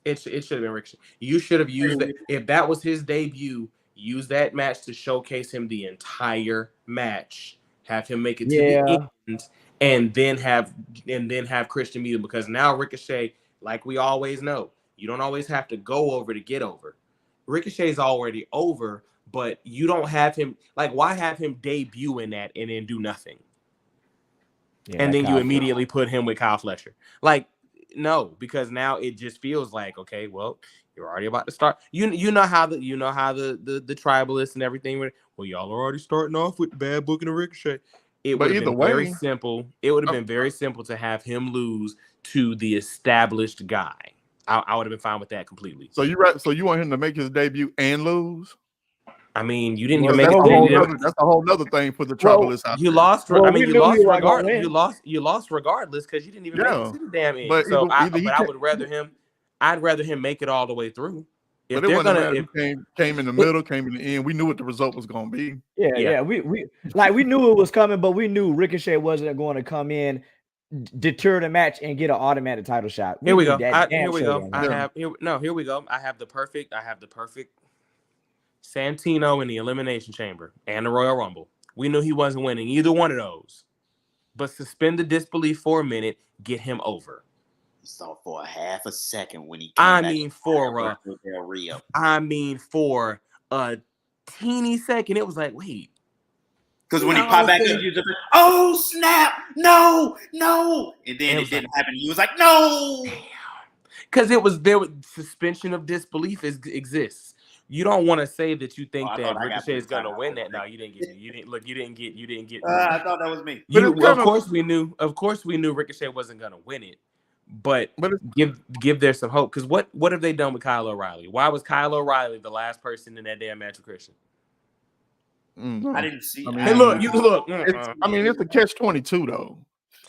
It should have been Ricochet. You should have used it. If that was his debut, use that match to showcase him the entire match. Have him make it to the end, and then have Christian meet him, because now Ricochet, like we always know, you don't always have to go over to get over. Ricochet's already over, but you don't have him. Like, why have him debut in that and then do nothing? Yeah, and then you immediately put him with Kyle Fletcher. Like, no, because now it just feels like, okay, well, you're already about to start. You know how the tribalists and everything. Well, y'all are already starting off with the bad booking of Ricochet. It would have been very simple. It would have been very simple to have him lose to the established guy. I would have been fine with that completely. So you want him to make his debut and lose? I mean, you didn't even make it. That's a whole other thing for the tribalists. You lost. I mean, you lost regardless. You lost regardless because you didn't even make it to the damn end. But I would rather him. I'd rather him make it all the way through. But it wasn't came in the middle, came in the end. We knew what the result was going to be. Yeah. We knew it was coming, but we knew Ricochet wasn't going to come in, deter the match, and get an automatic title shot. Here we go. Here we go. Here we go. I have the perfect Santino in the Elimination Chamber and the Royal Rumble. We knew he wasn't winning either one of those, but suspend the disbelief for a minute, get him over. You saw for a half a second when he came I back mean, for a teeny second, it was like, wait. Because when he popped back up, he was like, oh, snap, no. And then it didn't happen. He was like, no. Because there was suspension of disbelief exists. You don't want to say that you think that Ricochet is going to win that. No, you didn't get it. You didn't get. I thought that was me. Of course we knew Ricochet wasn't going to win it. But give there some hope. Because what have they done with Kyle O'Reilly? Why was Kyle O'Reilly the last person in that damn match with Christian? I didn't see. I mean, hey, look. It's a catch-22 though.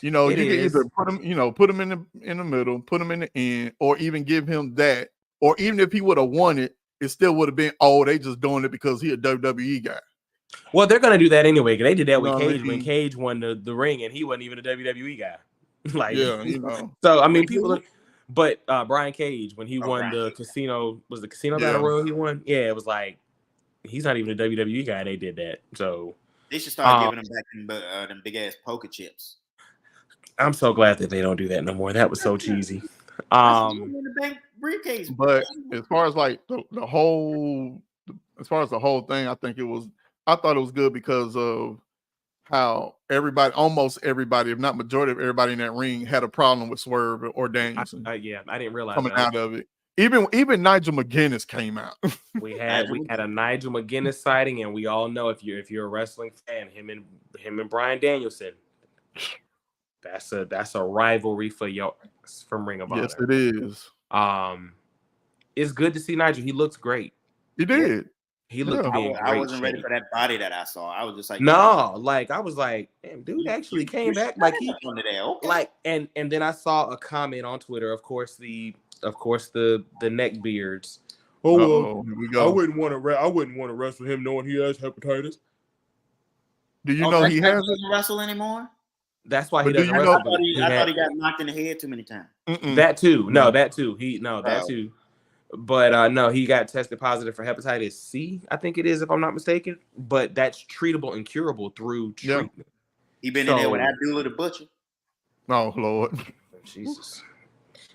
You know, you can either put him in the middle, put him in the end, or even give him that. Or even if he would have won it, it still would have been, they just doing it because he a WWE guy. Well, they're gonna do that anyway. They did that with Cage when Cage won the ring, and he wasn't even a WWE guy. So I mean, but Brian Cage when he won the casino, was the casino battle royal he won? Yeah, it was like he's not even a WWE guy. They did that, so they should start giving him back them big ass poker chips. I'm so glad that they don't do that no more. That was so cheesy. Briefcase. But as far as like the whole thing, I thought it was good because of how almost everybody, if not majority of everybody in that ring, had a problem with Swerve or Danielson. I didn't realize coming out of it. Even Nigel McGuinness came out. we had a Nigel McGuinness sighting, and we all know if you're a wrestling fan, him and Bryan Danielson, that's a rivalry from Ring of Honor. Yes, it is. It's good to see Nigel. He looks great. He did. He looked great. I wasn't ready for that body that I saw. I was just like, no, like I was like, damn, dude actually came back. Like he like, and then I saw a comment on Twitter. Of course, the neck beards. Oh, here we go. I wouldn't want to wrestle him knowing he has hepatitis. Do you know he doesn't wrestle anymore? That's why he doesn't wrestle. I thought he got knocked in the head too many times. That too. No, that too. That too. But no, he got tested positive for hepatitis C, I think it is, if I'm not mistaken. But that's treatable and curable through treatment. Yeah. He been in there with Abdullah the Butcher. Oh Lord, Jesus.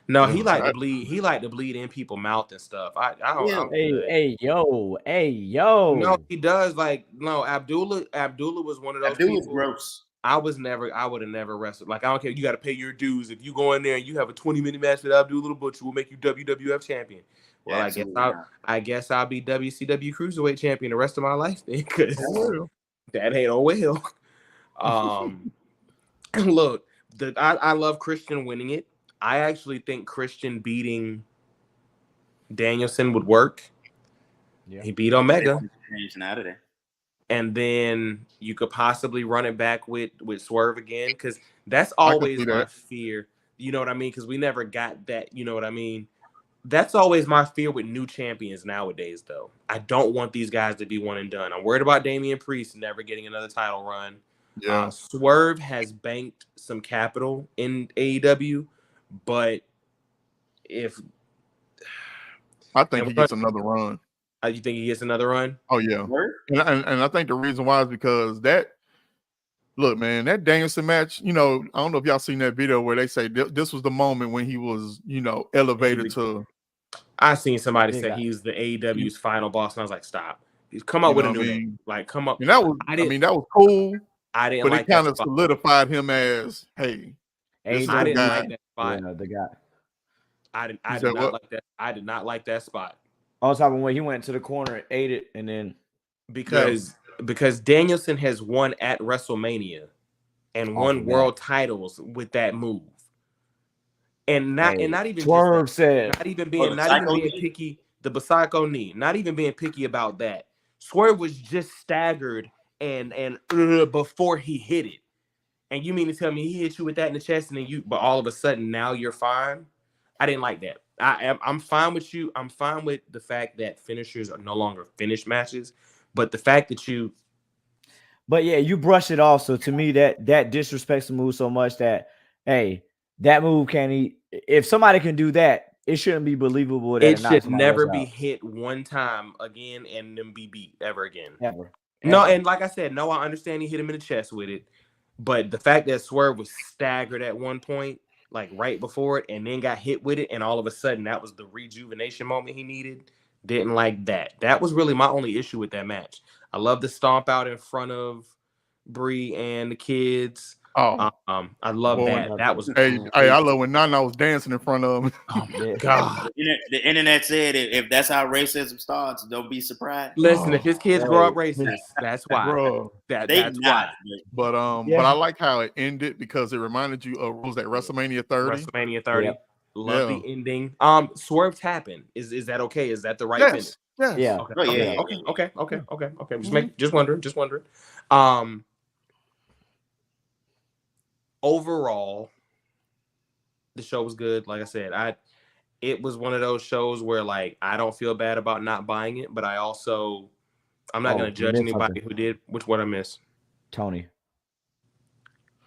No, he liked to bleed. He liked to bleed in people's mouth and stuff. I don't. Hey, yo. No, he does. Like, no, Abdullah was one of those Abdullah's people. Gross. I would have never wrestled. Like, I don't care. You got to pay your dues. If you go in there and you have a 20-minute match with Abdullah the Butcher, we'll make you WWF champion. Well, I guess I'll be WCW Cruiserweight champion the rest of my life then, because that ain't no well. Look, I love Christian winning it. I actually think Christian beating Danielson would work. Yeah. He beat Omega. Out of there. And then you could possibly run it back with Swerve again, because that's always my fear. You know what I mean? Because we never got that. You know what I mean? That's always my fear with new champions nowadays, though. I don't want these guys to be one and done. I'm worried about Damian Priest never getting another title run. Yeah. Swerve has banked some capital in AEW, but I think he gets another run. You think he gets another run? Oh yeah, and I think the reason why is because that Danielson match. You know, I don't know if y'all seen that video where they say this was the moment when he was, elevated to. I seen somebody say he's the AEW's final boss, and I was like, stop. Come up with a new name. Like, come up. And that was cool. I didn't, but it kind of solidified him as, hey, I didn't like that spot. Yeah, the guy. I did not like that. I did not like that spot. I was talking when he went to the corner, ate it, and then because Danielson has won at WrestleMania and won world titles with that move. And not even Swerve said not even being picky, the Basako knee, not even being picky about that. Swerve was just staggered and before he hit it. And you mean to tell me he hit you with that in the chest and then but all of a sudden now you're fine? I didn't like that. I'm fine with you. I'm fine with the fact that finishers are no longer finish matches, but the fact that you. But yeah, you brush it off. So to me, that disrespects the move so much that that move can't eat. If somebody can do that, it shouldn't be believable. That it should never be hit one time again and then be beat ever again. Ever. No, and like I said, I understand he hit him in the chest with it. But the fact that Swerve was staggered at one point, like right before it, and then got hit with it, and all of a sudden that was the rejuvenation moment he needed. Didn't like that. That was really my only issue with that match. I love the stomp out in front of Brie and the kids. Oh, I love that. That was hey, I love when Nana was dancing in front of him. Oh my God. The internet said if that's how racism starts, don't be surprised. Listen, if his kids grow up racist, that's why. Bro. That's why. But I like how it ended because it reminded you of what was that WrestleMania 30? WrestleMania 30. Yep. Love the ending. Swerve tapping. Is that okay? Is that the right finish? Yes. Yeah. Okay. Just wondering. Overall, the show was good. Like I said, it was one of those shows where like I don't feel bad about not buying it, but I'm not gonna judge anybody who did. Which one I missed? Tony.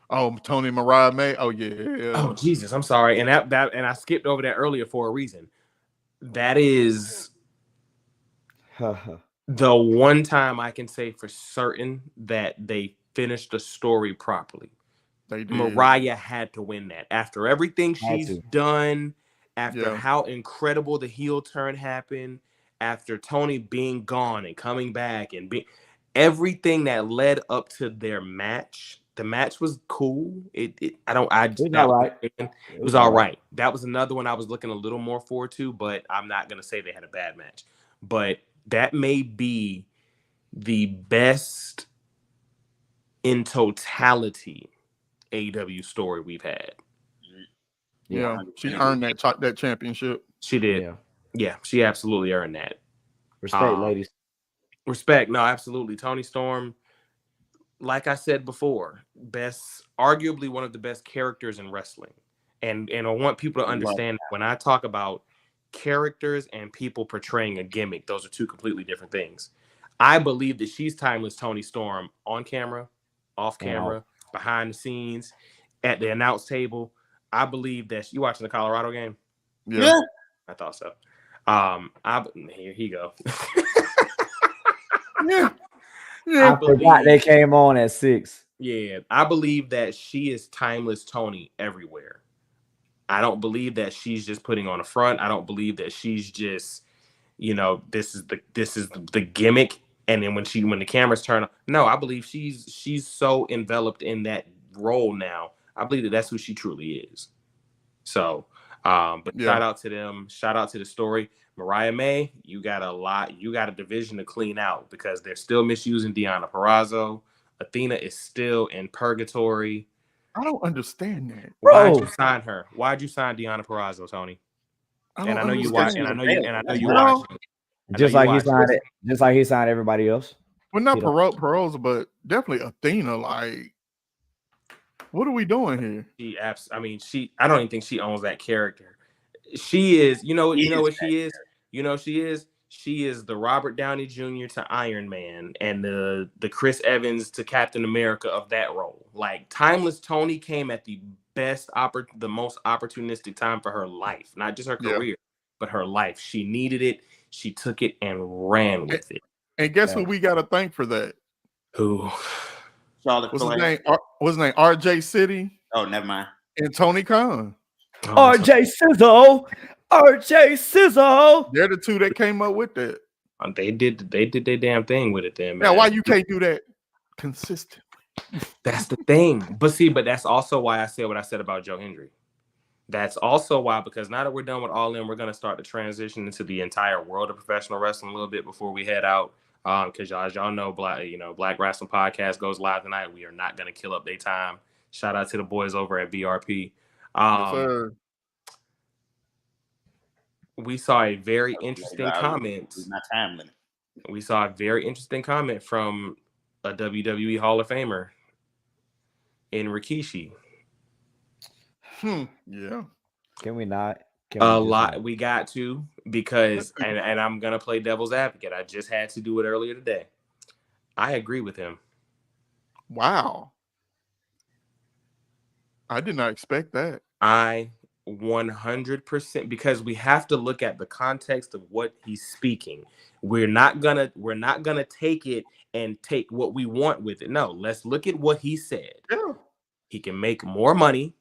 Oh, Tony Mariah May. Oh yeah. Oh Jesus, I'm sorry. And that and I skipped over that earlier for a reason. That is the one time I can say for certain that they finished the story properly. They did. Mariah had to win that. After everything she's done, after how incredible the heel turn happened, after Tony being gone and coming back and everything that led up to their match. The match was cool. It was all right. That was another one I was looking a little more forward to, but I'm not gonna say they had a bad match. But that may be the best in totality AEW story we've had. Yeah, she earned that championship. She did. Yeah, she absolutely earned that. Respect, ladies. Respect. No, absolutely. Toni Storm, like I said before, arguably one of the best characters in wrestling. And I want people to understand that when I talk about characters and people portraying a gimmick, those are two completely different things. I believe that she's timeless Toni Storm on camera, off camera, behind the scenes, at the announce table. I believe that you watching the Colorado game? Yeah. I thought so. Here you go. I forgot they came on at 6. Yeah, I believe that she is timeless Tony everywhere. I don't believe that she's just putting on a front. I don't believe that she's just, this is the gimmick. And then when the cameras turn on, no, I believe she's so enveloped in that role now. I believe that that's who she truly is. So, shout out to them. Shout out to the story. Mariah May, you got a division to clean out because they're still misusing Deonna Purrazzo. Athena is still in purgatory. I don't understand that. Why'd you sign her? Why'd you sign Deonna Purrazzo, Tony? I know you watch. Just like he signed everybody else. Well, not Purrazzo, but definitely Athena. Like, what are we doing here? I don't even think she owns that character. She is, what she is? She is the Robert Downey Jr. to Iron Man and the Chris Evans to Captain America of that role. Like, timeless Tony came at the most opportunistic time for her life, not just her career, but her life. She needed it. She took it and ran with it. And guess who we got to thank for that? Who? Charlotte. What's his name? RJ City. Oh, never mind. And Tony Khan. RJ Sizzo. They're the two that came up with that. They did their damn thing with it then, man. Now, why you can't do that consistently? That's the thing. But that's also why I said what I said about Joe Hendry. That's also why, because now that we're done with All In, we're going to start to transition into the entire world of professional wrestling a little bit before we head out. Because as y'all know, Black Wrestling Podcast goes live tonight. We are not going to kill up their time. Shout out to the boys over at BRP. We saw a very interesting comment. We saw a very interesting comment from a WWE Hall of Famer in Rikishi. Yeah. Can we not? We got to, because and I'm gonna play devil's advocate. I just had to do it earlier today. I agree with him. Wow. I did not expect that. I 100%, because we have to look at the context of what he's speaking. We're not gonna take it and take what we want with it. No, let's look at what he said. Yeah. He can make more money,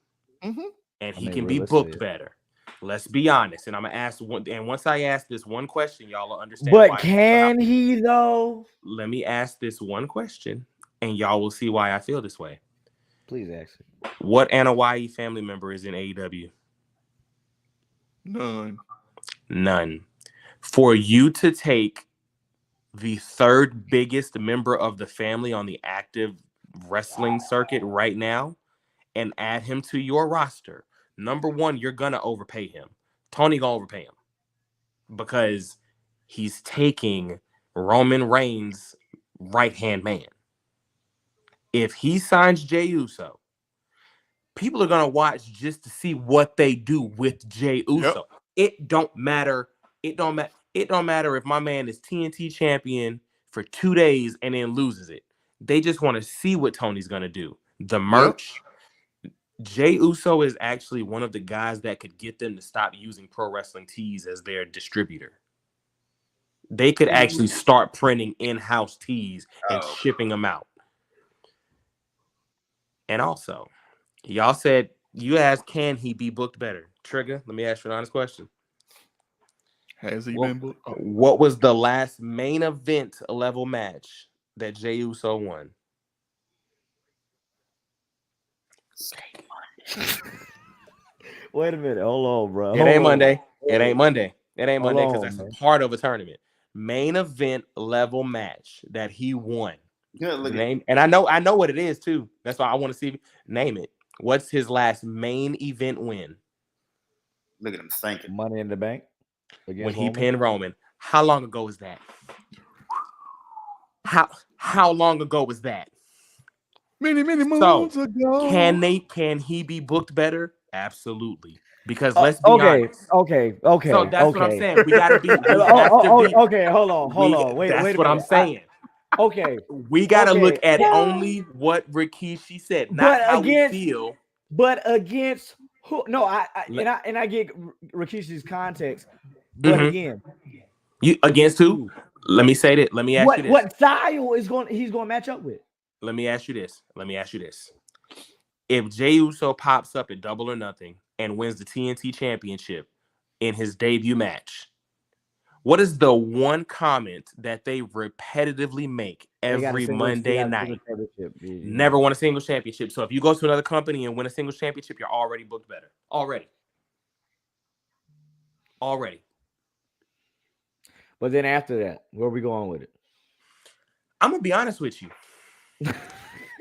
and he can be booked better. Let's be honest. And I'm gonna ask one. And once I ask this one question, y'all will understand. But can he though? Let me ask this one question, and y'all will see why I feel this way. Please ask it. What Anoa'i family member is in AEW? None. For you to take the third biggest member of the family on the active wrestling circuit right now and add him to your roster, number one, you're gonna overpay him. Tony gonna overpay him because he's taking Roman Reigns' right-hand man. If he signs Jey Uso, people are gonna watch just to see what they do with Jey Uso. Yep. It don't matter if my man is TNT champion for 2 days and then loses it. They just want to see what Tony's gonna do. The merch. Yep. Jey Uso is actually one of the guys that could get them to stop using Pro Wrestling Tees as their distributor. They could actually start printing in-house tees and shipping them out. And also, y'all said, you asked, can he be booked better? Trigger, let me ask you an honest question. Has he been booked? What was the last main event level match that Jey Uso won? Wait a minute. Hold on, bro. It ain't Monday. It ain't Monday because that's a part of a tournament. Main event level match that he won. Good, name, and I know what it is too. That's why I want to see. Name it. What's his last main event win? Look at him thinking. Money in the Bank. When he pinned Roman. How long ago was that? How long ago was that? Many moons ago. Can he be booked better? Absolutely. Because let's be honest. Okay. So that's what I'm saying. We gotta be. Okay, hold on. Wait. That's what I'm saying. Okay. We gotta look at only what Rikishi said, not how we feel. But against who? No, I get Rikishi's context. But again, you against who? Let me say that. Let me ask you this. What style he's going to match up with? Let me ask you this. If Jey Uso pops up at Double or Nothing and wins the TNT Championship in his debut match, what is the one comment that they repetitively make every Monday night? Never won a single championship. So if you go to another company and win a single championship, you're already booked better. Already. But then after that, where are we going with it? I'm gonna be honest with you.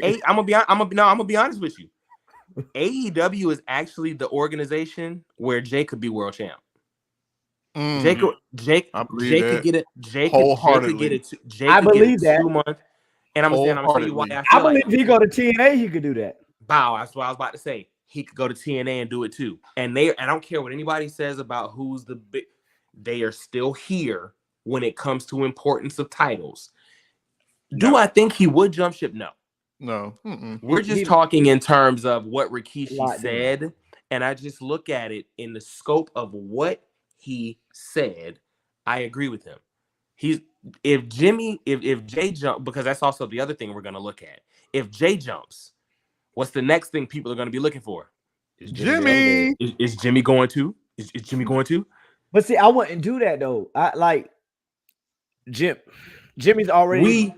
I'm gonna be honest with you. AEW is actually the organization where Jay could be world champ. Jay could get it. Jay could get it. I believe that. 2 months. And I'm gonna tell you why I believe if he go to TNA, he could do that. Wow, that's what I was about to say. He could go to TNA and do it too. And I don't care what anybody says about who's the big. They are still here when it comes to importance of titles. Do I think he would jump ship? No. We're just talking in terms of what Rikishi said, and I just look at it in the scope of what he said. I agree with him. If Jay jump, because that's also the other thing we're going to look at. If Jay jumps, what's the next thing people are going to be looking for? Is Jimmy going to? Is Jimmy going to? But see, I wouldn't do that though. I like Jimmy's already.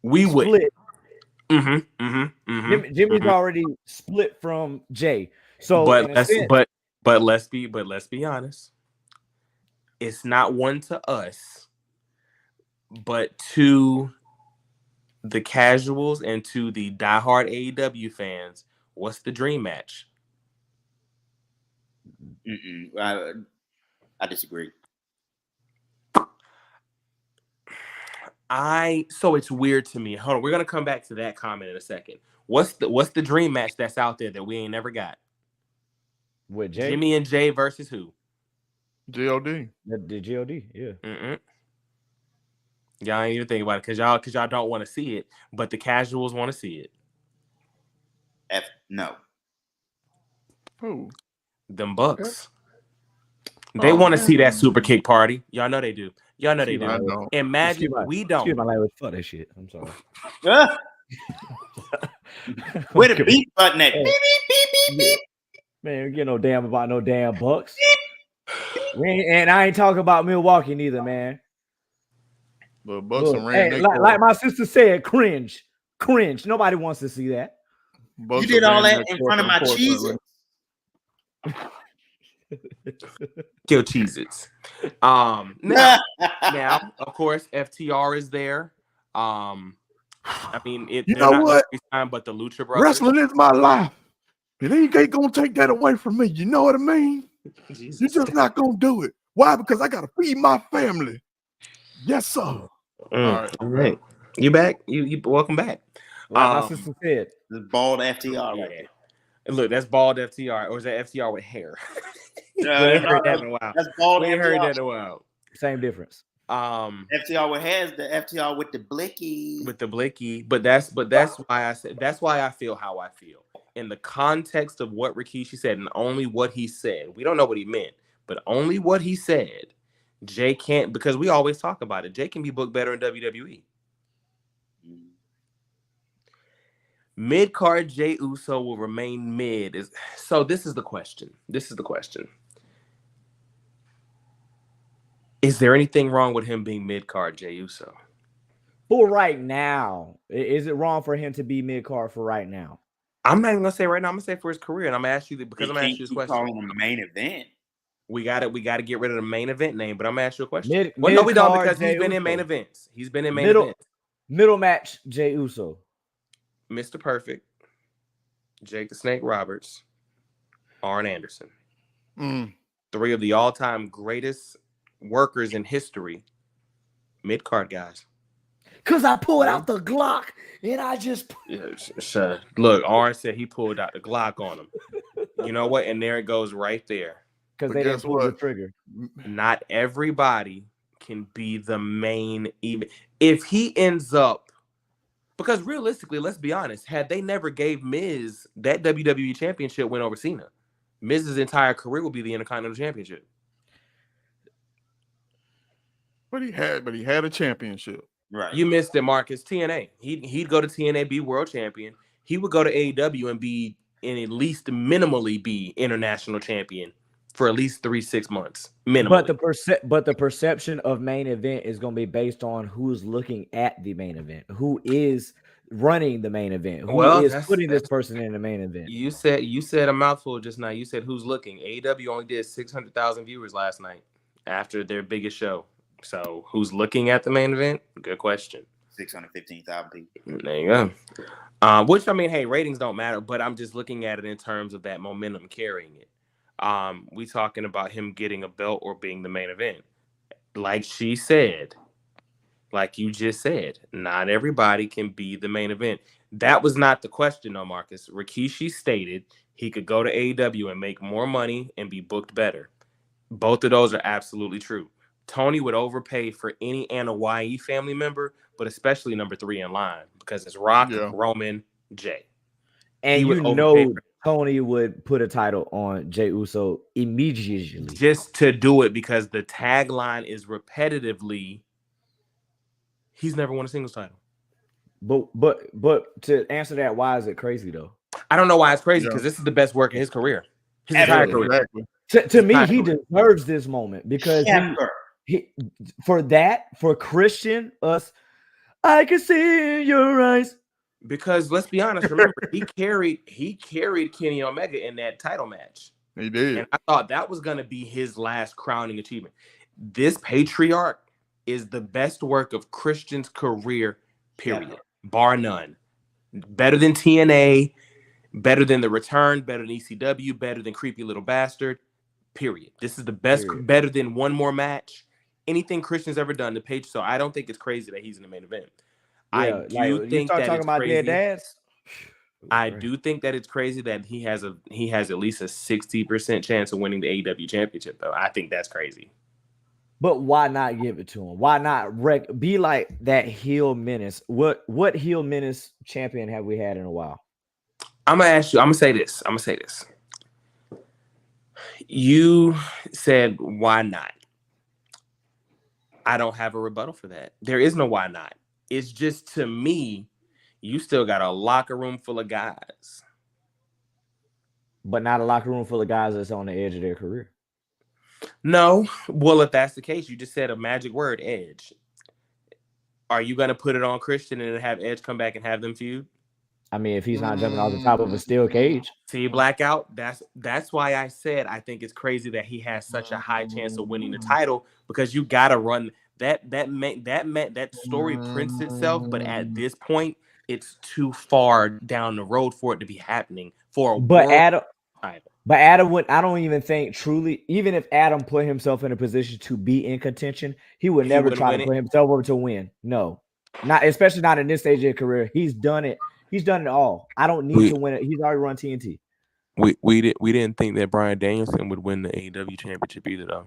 We split. would. Jimmy's already split from Jay. So, but let's be honest. It's not one to us, but to the casuals and to the diehard AEW fans. What's the dream match? I disagree. So it's weird to me. Hold on, we're gonna come back to that comment in a second. What's the dream match that's out there that we ain't never got? With Jay? Jimmy and Jay versus who? GOD. The GOD, yeah. Y'all ain't even think about it because y'all don't want to see it, but the casuals want to see it. No. Who? them Bucks. They want to see that super kick party. Y'all know they do. Y'all know they do. Imagine we don't. Excuse my language. Fuck that shit. I'm sorry. Where the beat button at? Beep, beep, beep, beep, beep. Man, you no damn about no damn Bucks. And I ain't talking about Milwaukee neither, man. The Bucks Look, like my sister said, cringe. Nobody wants to see that. You did all that in front of my cheese. Kill Cheez-Its. Now, of course, FTR is there. I mean, you know what? Time, but the Lucha Brothers. Wrestling is my life. It ain't gonna take that away from me. You know what I mean? Jesus. You're just not gonna do it. Why? Because I gotta feed my family. Yes, sir. All right. You back? You welcome back. My sister said, "This bald FTR right there." Look, that's bald FTR, or is that FTR with hair? That's bald. We ain't heard that in a while. Same difference. FTR with hairs, the FTR with the blicky. But that's why I said that's why I feel how I feel. In the context of what Rikishi said, and only what he said. We don't know what he meant, but only what he said. Jay can't, because we always talk about it. Jay can be booked better in WWE. Mid-card Jey Uso will remain mid. So this is the question. Is there anything wrong with him being mid-card Jey Uso? For right now. Is it wrong for him to be mid-card for right now? I'm not even going to say right now. I'm going to say for his career. And I'm going to ask you because I'm going to ask you this question. Calling him the main event. We got to get rid of the main event name, but I'm going to ask you a question. No, we don't, because he's been in main events. He's been in main events. Middle match, Jey Uso. Mr. Perfect, Jake the Snake Roberts, Arn Anderson. 3 of the all-time greatest workers in history, mid-card guys. Because I pulled out the Glock and I just... Look, Arn said he pulled out the Glock on him. You know what? And there it goes right there. Because they didn't pull the trigger. Not everybody can be the main even. If he ends up, because realistically, let's be honest, had they never gave Miz that WWE Championship win over Cena, Miz's entire career would be the Intercontinental Championship. But he had a championship. Right. You missed it, Marcus. TNA. He'd go to TNA, be world champion. He would go to AEW and at least minimally be international champion for at least 3-6 months. Minimally. But the perception of main event is going to be based on who's looking at the main event, who is running the main event, who is putting this person in the main event. You said a mouthful just now. You said who's looking. AEW only did 600,000 viewers last night after their biggest show. So who's looking at the main event? Good question. 615,000 people. There you go. Which, I mean, hey, ratings don't matter, but I'm just looking at it in terms of that momentum carrying it. We talking about him getting a belt or being the main event. Like she said, like you just said, not everybody can be the main event. That was not the question, though, Marcus. Rikishi stated he could go to AEW and make more money and be booked better. Both of those are absolutely true. Tony would overpay for any Anoa'i family member, but especially number 3 in line, because it's Rock, Roman, Jay. And you know Tony would put a title on Jey Uso immediately. Just to do it, because the tagline is repetitively, he's never won a singles title. But to answer that, why is it crazy, though? I don't know why it's crazy, because this is the best work in his career. His entire career. To me, he deserves this moment, because for Christian, I can see in your eyes. Because let's be honest, remember, he carried Kenny Omega in that title match. He did. And I thought that was going to be his last crowning achievement. This Patriarch is the best work of Christian's career, period. Bar none. Better than TNA, better than The Return, better than ECW, better than Creepy Little Bastard, period. This is the best, better than One More Match. Anything Christian's ever done to Page. So I don't think it's crazy that he's in the main event. Yeah, I do think that talking about crazy. Dead Dads. I do think that it's crazy that he has at least a 60% chance of winning the AEW championship, though. I think that's crazy. But why not give it to him? Why not be like that heel menace? What heel menace champion have we had in a while? I'm gonna say this. You said, why not? I don't have a rebuttal for that. There is no why not. It's just, to me, you still got a locker room full of guys. But not a locker room full of guys that's on the edge of their career. No. Well, if that's the case, you just said a magic word, edge. Are you going to put it on Christian and have Edge come back and have them feud? I mean, if he's not jumping off the top of a steel cage. See, Blackout, that's why I said I think it's crazy that he has such a high chance of winning the title, because you got to run that story prints itself, but at this point it's too far down the road for it to be happening for a Adam title. But Adam would, I don't even think truly, even if Adam put himself in a position to be in contention, he would never try to put himself over to win. No, not especially not in this stage of his career. He's done it. He's done it all. I don't need to win it. He's already run TNT. We didn't think that Bryan Danielson would win the AEW championship either, though.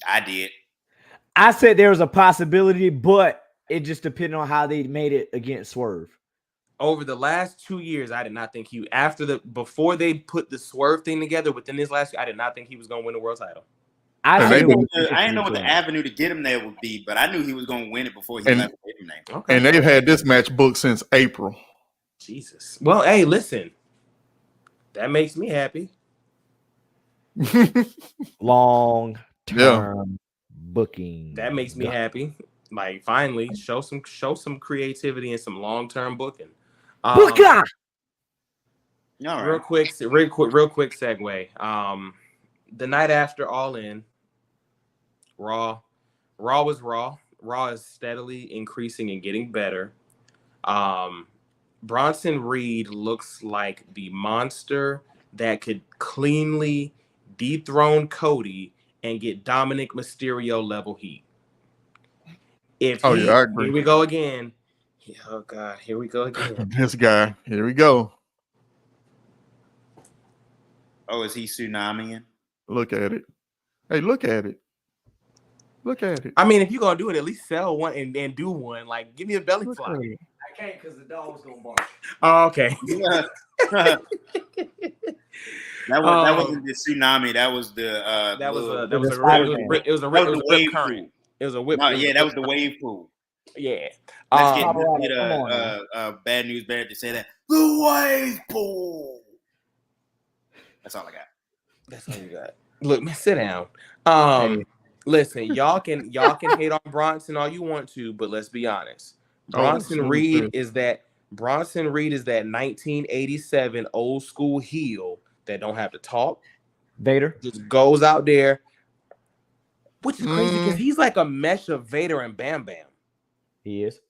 I did. I said there was a possibility, but it just depended on how they made it against Swerve. Over the last 2 years, I did not think before they put the Swerve thing together within this last year, I did not think he was going to win the world title. I didn't know what the avenue to get him there would be, but I knew he was going to win it before he left the name. Okay. And they've had this match booked since April. Jesus. Well, hey, listen. That makes me happy. Long-term booking. That makes me happy. Like, finally, show some creativity and some long-term booking. Booker! Right. Real quick segue. The night after All In, Raw was Raw. Raw is steadily increasing and getting better. Bronson Reed looks like the monster that could cleanly dethrone Cody and get Dominic Mysterio level heat. I agree. Here we go again. Oh God, here we go again. This guy. Here we go. Oh, is he tsunamiing? Look at it. Hey, look at it. Look at it. I mean, if you're gonna do it, at least sell one and do one. Like, give me a belly flop. I can't because the dog's gonna bark. Oh, okay. That wasn't the tsunami. That was the it was a whip current. It was a whip. That was the wave pool. Yeah. Let's get Bad News Bear to say that. The wave pool. That's all I got. That's all you got. Look, man, sit down. Listen, y'all can hate on Bronson all you want to, but let's be honest. Bronson Reed is that 1987 old school heel that don't have to talk. Vader just goes out there, which is crazy because he's like a mesh of Vader and Bam Bam. He is.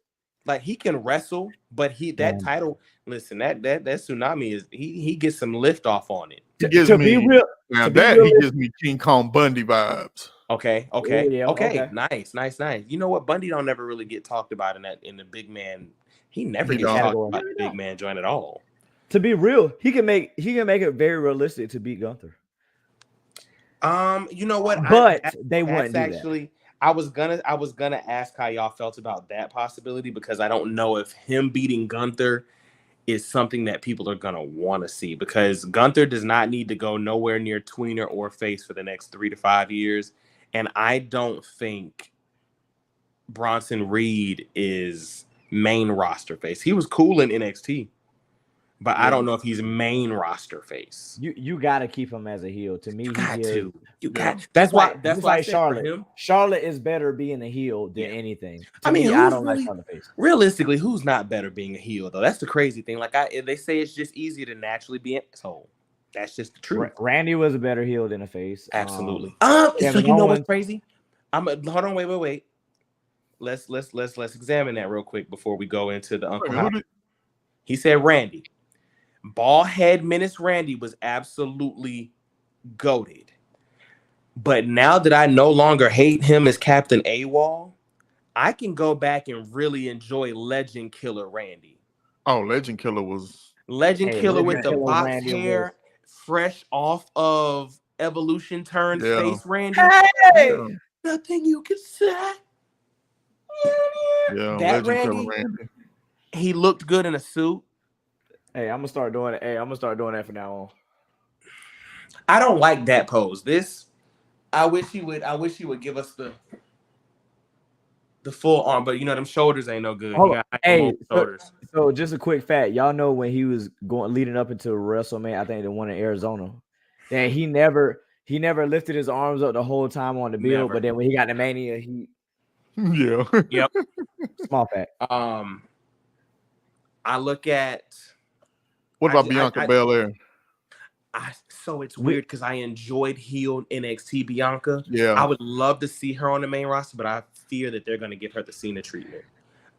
Like, he can wrestle, but title. Listen, that tsunami is he gets some lift off on it. He gives me King Kong Bundy vibes. Okay. Nice. You know what? Bundy don't never really get talked about in the big man. He never gets talked about the big man joint at all. To be real, he can make it very realistic to beat Gunther. You know what? But they wouldn't do actually that. I was gonna ask how y'all felt about that possibility, because I don't know if him beating Gunther is something that people are gonna want to see, because Gunther does not need to go nowhere near tweener or face for the next 3 to 5 years, and I don't think Bronson Reed is main roster face. He was cool in NXT. But I don't know if he's main roster face. You got to keep him as a heel. To me, you got. That's why Charlotte. Charlotte is better being a heel than anything. I don't like Charlotte face. Realistically, who's not better being a heel though? That's the crazy thing. Like they say, it's just easier to naturally be an asshole. That's just the truth. Randy was a better heel than a face. Absolutely. So you know what's crazy? Hold on. Wait. Let's examine that real quick before we go into the Uncle Howard. He said Randy. Ballhead Menace Randy was absolutely goated. But now that I no longer hate him as Captain AWOL, I can go back and really enjoy Legend Killer Randy. Oh, Legend Killer was... Legend Killer with the box hair, fresh off of Evolution turned face Randy. Hey! Nothing you can say. Yeah, that Randy, he looked good in a suit. Hey, I'm gonna start doing it. Hey, I'm gonna start doing that from now on. I don't like that pose. This, I wish he would give us the full arm, but you know them shoulders ain't no good. So just a quick fact, y'all know when he was leading up into WrestleMania, I think the one in Arizona, that he never lifted his arms up the whole time on the bill, but then when he got the Mania, he yep. Small fact. I look at what about Bianca Belair? So it's weird because I enjoyed heel NXT Bianca. Yeah, I would love to see her on the main roster, but I fear that they're going to give her the Cena treatment.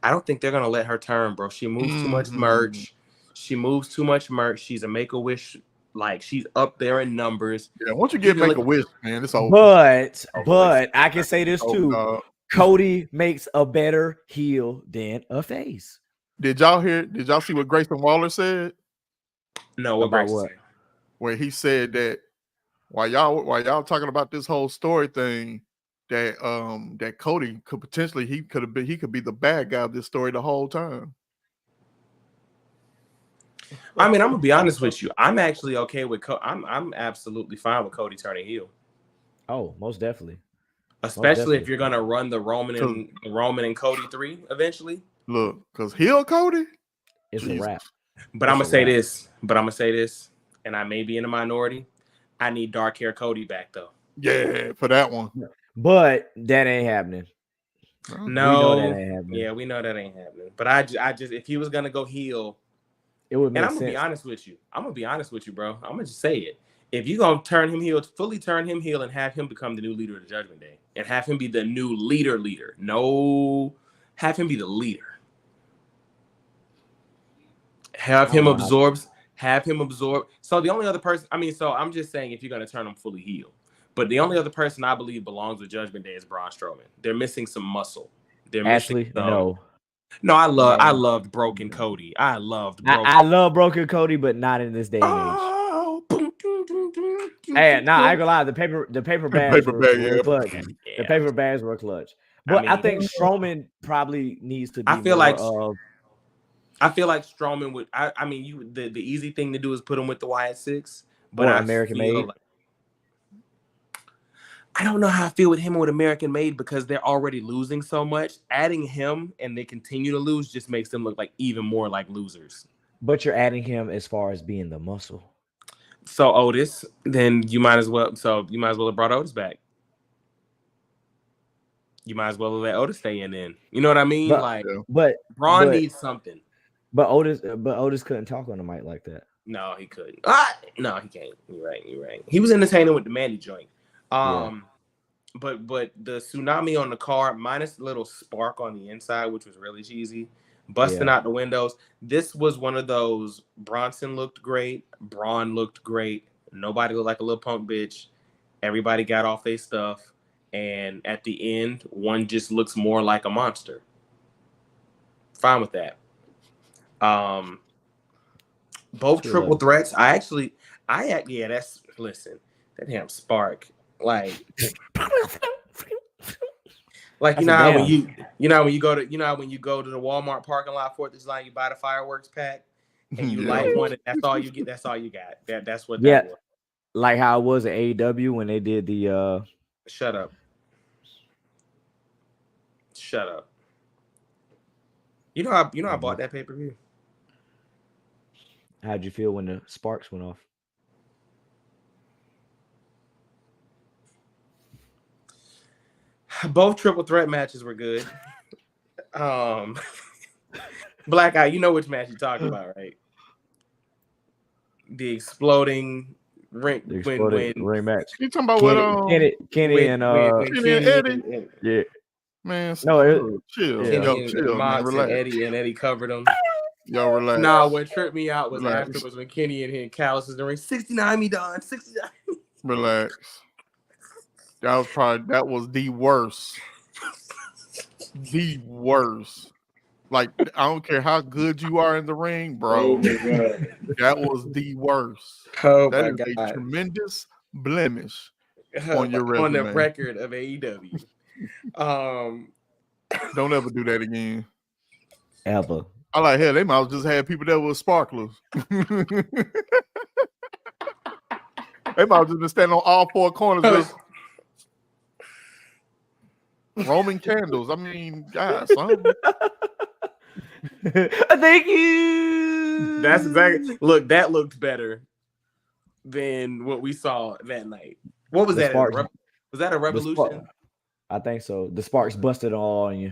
I don't think they're going to let her turn, bro. She moves too much merch. She's a Make-A-Wish. Like, she's up there in numbers. Yeah, once you get Make-A-Wish, man, it's over. But I can say this too. Cody makes a better heel than a face. Did y'all see what Grayson Waller said? No, what Grayson said? Where he said that while y'all talking about this whole story thing, that Cody could potentially he could be the bad guy of this story the whole time. I mean, I'm gonna be honest with you. I'm actually okay with I'm absolutely fine with Cody turning heel. Oh, most definitely. Especially if you're gonna run the Roman and Cody 3 eventually. Look, because heel Cody, it's a wrap. But I'm gonna say this, and I may be in a minority. I need dark hair Cody back though. Yeah, for that one. But that ain't happening. No, we know that ain't happening. Yeah, we know that ain't happening. But I just if he was gonna go heel, it would make sense. I'm gonna be honest with you, bro. I'm gonna just say it. If you're gonna fully turn him heel and have him become the new leader of the Judgment Day, and have him be the new leader. No, have him be the leader. Have him absorb. So the only other person, so I'm just saying if you're going to turn him fully heel. But the only other person I believe belongs with Judgment Day is Braun Strowman. They're missing some muscle. No, I loved Broken Cody. I love Broken Cody, but not in this day and age. Hey, I ain't gonna lie, the paper bags were clutch. The paper bags were clutch. But I think Strowman probably needs to be I feel like Strowman would. The easy thing to do is put him with the Wyatt Six, but American Made. I don't know how I feel with him with American Made because they're already losing so much. Adding him and they continue to lose just makes them look like even more like losers. But you're adding him as far as being the muscle. So Otis, then you might as well have brought Otis back. You might as well let Otis stay in then. You know what I mean? But Braun needs something. But Otis couldn't talk on the mic like that. No, he couldn't. No, he can't. You're right. He was entertaining with the Mandy joint. But the tsunami on the car, minus the little spark on the inside, which was really cheesy, busting out the windows. This was one of those. Bronson looked great. Braun looked great. Nobody looked like a little punk bitch. Everybody got off their stuff. And at the end, one just looks more like a monster. Fine with that. Both triple threats. Listen, that damn spark. Like when you go to the Walmart parking lot 4th of July, you buy the fireworks pack and you light one, and that's all you get. That's all you got. That's what that was. Like how it was at AEW when they did the Shut up. You know I bought that pay-per-view. How'd you feel when the sparks went off? Both triple threat matches were good. Black Eye, you know which match you're talking about, right? The exploding ring match. You talking about Kenny and Eddie? Yeah. Man, chill. Man, relax. And Eddie covered them. Yo, relax. Nah, what tripped me out was afterwards when Kenny and Callis was in the ring. 69 me, Don. 69. Relax. That was the worst. The worst. Like, I don't care how good you are in the ring, bro. That was the worst. Oh, that is a tremendous blemish on your resume. On the record of AEW. Don't ever do that again. Ever. I like hell. They might just have people that were sparklers. They might have just been standing on all four corners with Roman candles. I mean, God, son. Thank you. That's exactly. Look, that looked better than what we saw that night. What was that? Was that a revolution? I think so. The sparks busted all on you.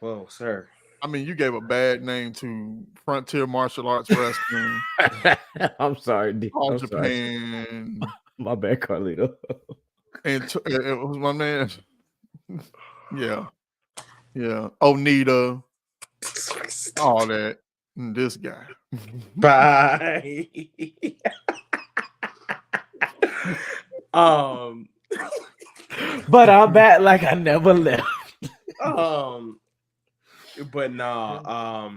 Whoa, sir. I mean, you gave a bad name to Frontier Martial Arts Wrestling. I'm sorry. All Japan. My bad, Carlito. And it was my man. Yeah. Onita. All that. And this guy. Bye. But I'm back like I never left. But nah,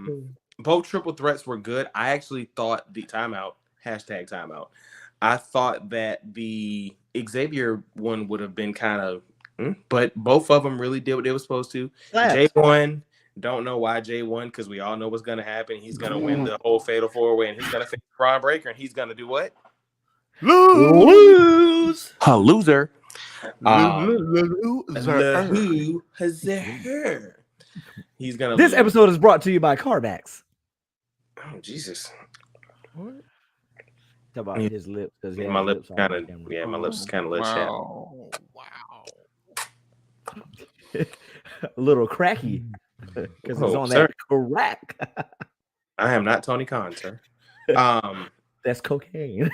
both triple threats were good. I actually thought the timeout, I thought that the Xavier one would have been kind of, but both of them really did what they were supposed to. Jay won. Don't know why Jay won, because we all know what's going to happen. He's going to win the whole Fatal 4-Way, and he's going to face Braun Breaker, and he's going to do what? Lose. A loser. He's gonna. This episode is brought to you by CarMax. Oh Jesus! What? Talk about his lips, because my lips kind of. Yeah, my lips is kind of lit. Wow. A little cracky, because it's on that crack. I am not Tony Khan, sir. That's cocaine.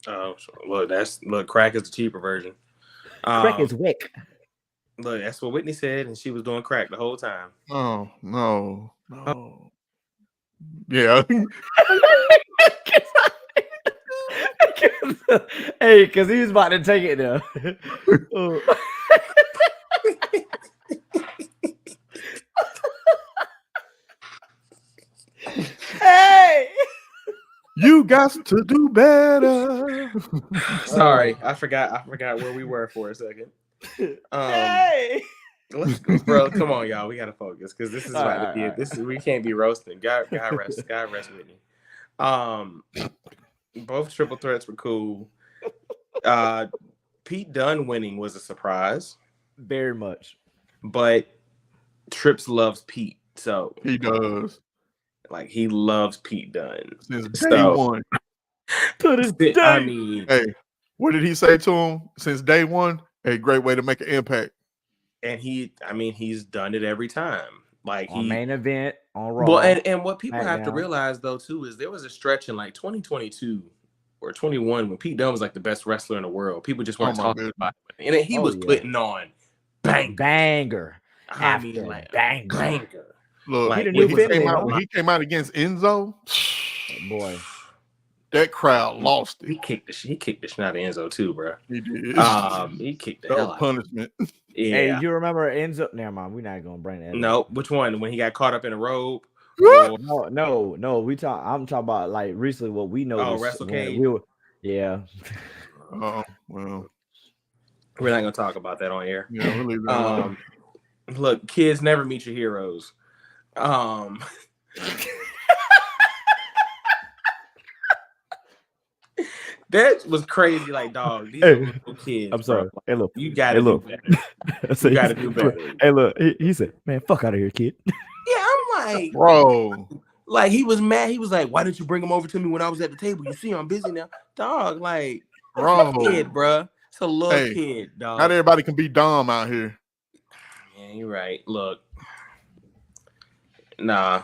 Oh, look, crack is the cheaper version. Crack is wick. Look, that's what Whitney said, and she was doing crack the whole time. Oh, no. Yeah. Hey, because he was about to take it now. Hey! You got to do better. Sorry, I forgot where we were for a second. Hey! Bro, come on, y'all. We gotta focus, because this is about to be. This is, we can't be roasting. God rest with me. Both triple threats were cool. Pete Dunne winning was a surprise, very much. But Trips loves Pete, so he does. Like, he loves Pete Dunne since day one. To this day. I mean, hey, what did he say to him? Since day one, a great way to make an impact. And he's done it every time. Like, on main event on Raw. Well, and what people have to realize though too is there was a stretch in like 2022 or 21 when Pete Dunne was like the best wrestler in the world. People just weren't talking about it, and he was putting on banger. I mean, like banger. Look, like, when he came out against Enzo, boy, that crowd lost it. He kicked the shit out of Enzo too, bro. He did. He kicked the hell out. Punishment. Yeah. Hey, you remember Enzo? Never mind. We're not gonna bring that. No, which one? When he got caught up in a robe? No. I'm talking about like recently what we know. Oh, WrestleCade. Yeah. Oh well. We're not gonna talk about that on air. Yeah, we'll leave that look, kids never meet your heroes. That was crazy. Like, dog, these are little kids. I'm sorry. Bro. Hey, look. You gotta do better. You gotta do better. Hey, look. He said, "Man, fuck out of here, kid." Yeah, I'm like, bro. Like, he was mad. He was like, "Why didn't you bring him over to me when I was at the table? You see, I'm busy now, dog." Like, bro, kid, bro. It's a little kid, dog. Not everybody can be Dom out here. Yeah, you're right. Look, nah,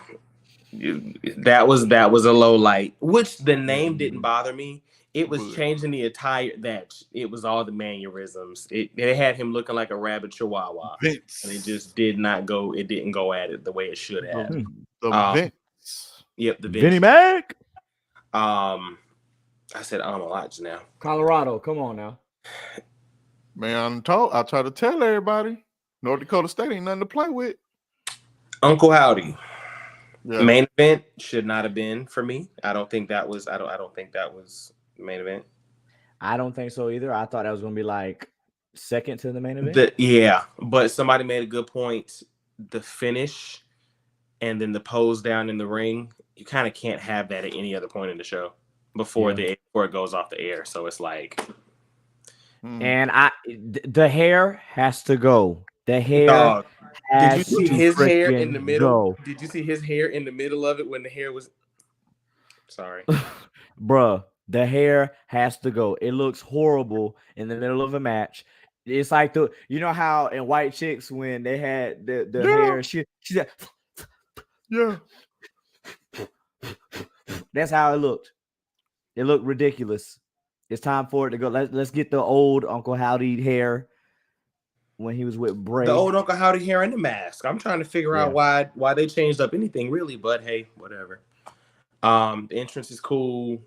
that was a low light. Which the name didn't bother me. It was changing the attire. That it was all the mannerisms. It had him looking like a rabid chihuahua, Vince. And it just did not go. It didn't go at it the way it should have. The Vince. Yep, the Vince. Vinnie Mac. I said a lot just now. Colorado, come on now. Man, I try to tell everybody, North Dakota State ain't nothing to play with. Uncle Howdy. Yeah. Main event should not have been for me. I don't think that was. I don't think that was the main event. I don't think so either. I thought that was gonna be like second to the main event. Yeah, but somebody made a good point. The finish and then the pose down in the ring. You kind of can't have that at any other point in the show. before it goes off the air. So it's like, and the hair has to go. The hair. Dog. Did you see his hair in the middle? Go. Did you see his hair in the middle of it when the hair was? Sorry, bruh. The hair has to go. It looks horrible in the middle of a match. It's like you know how in White Chicks when they had the hair, she said, yeah. That's how it looked. It looked ridiculous. It's time for it to go. Let's get the old Uncle Howdy hair when he was with Bray. The old Uncle Howdy hair and the mask. I'm trying to figure out why they changed up anything really, but hey, whatever. The entrance is cool.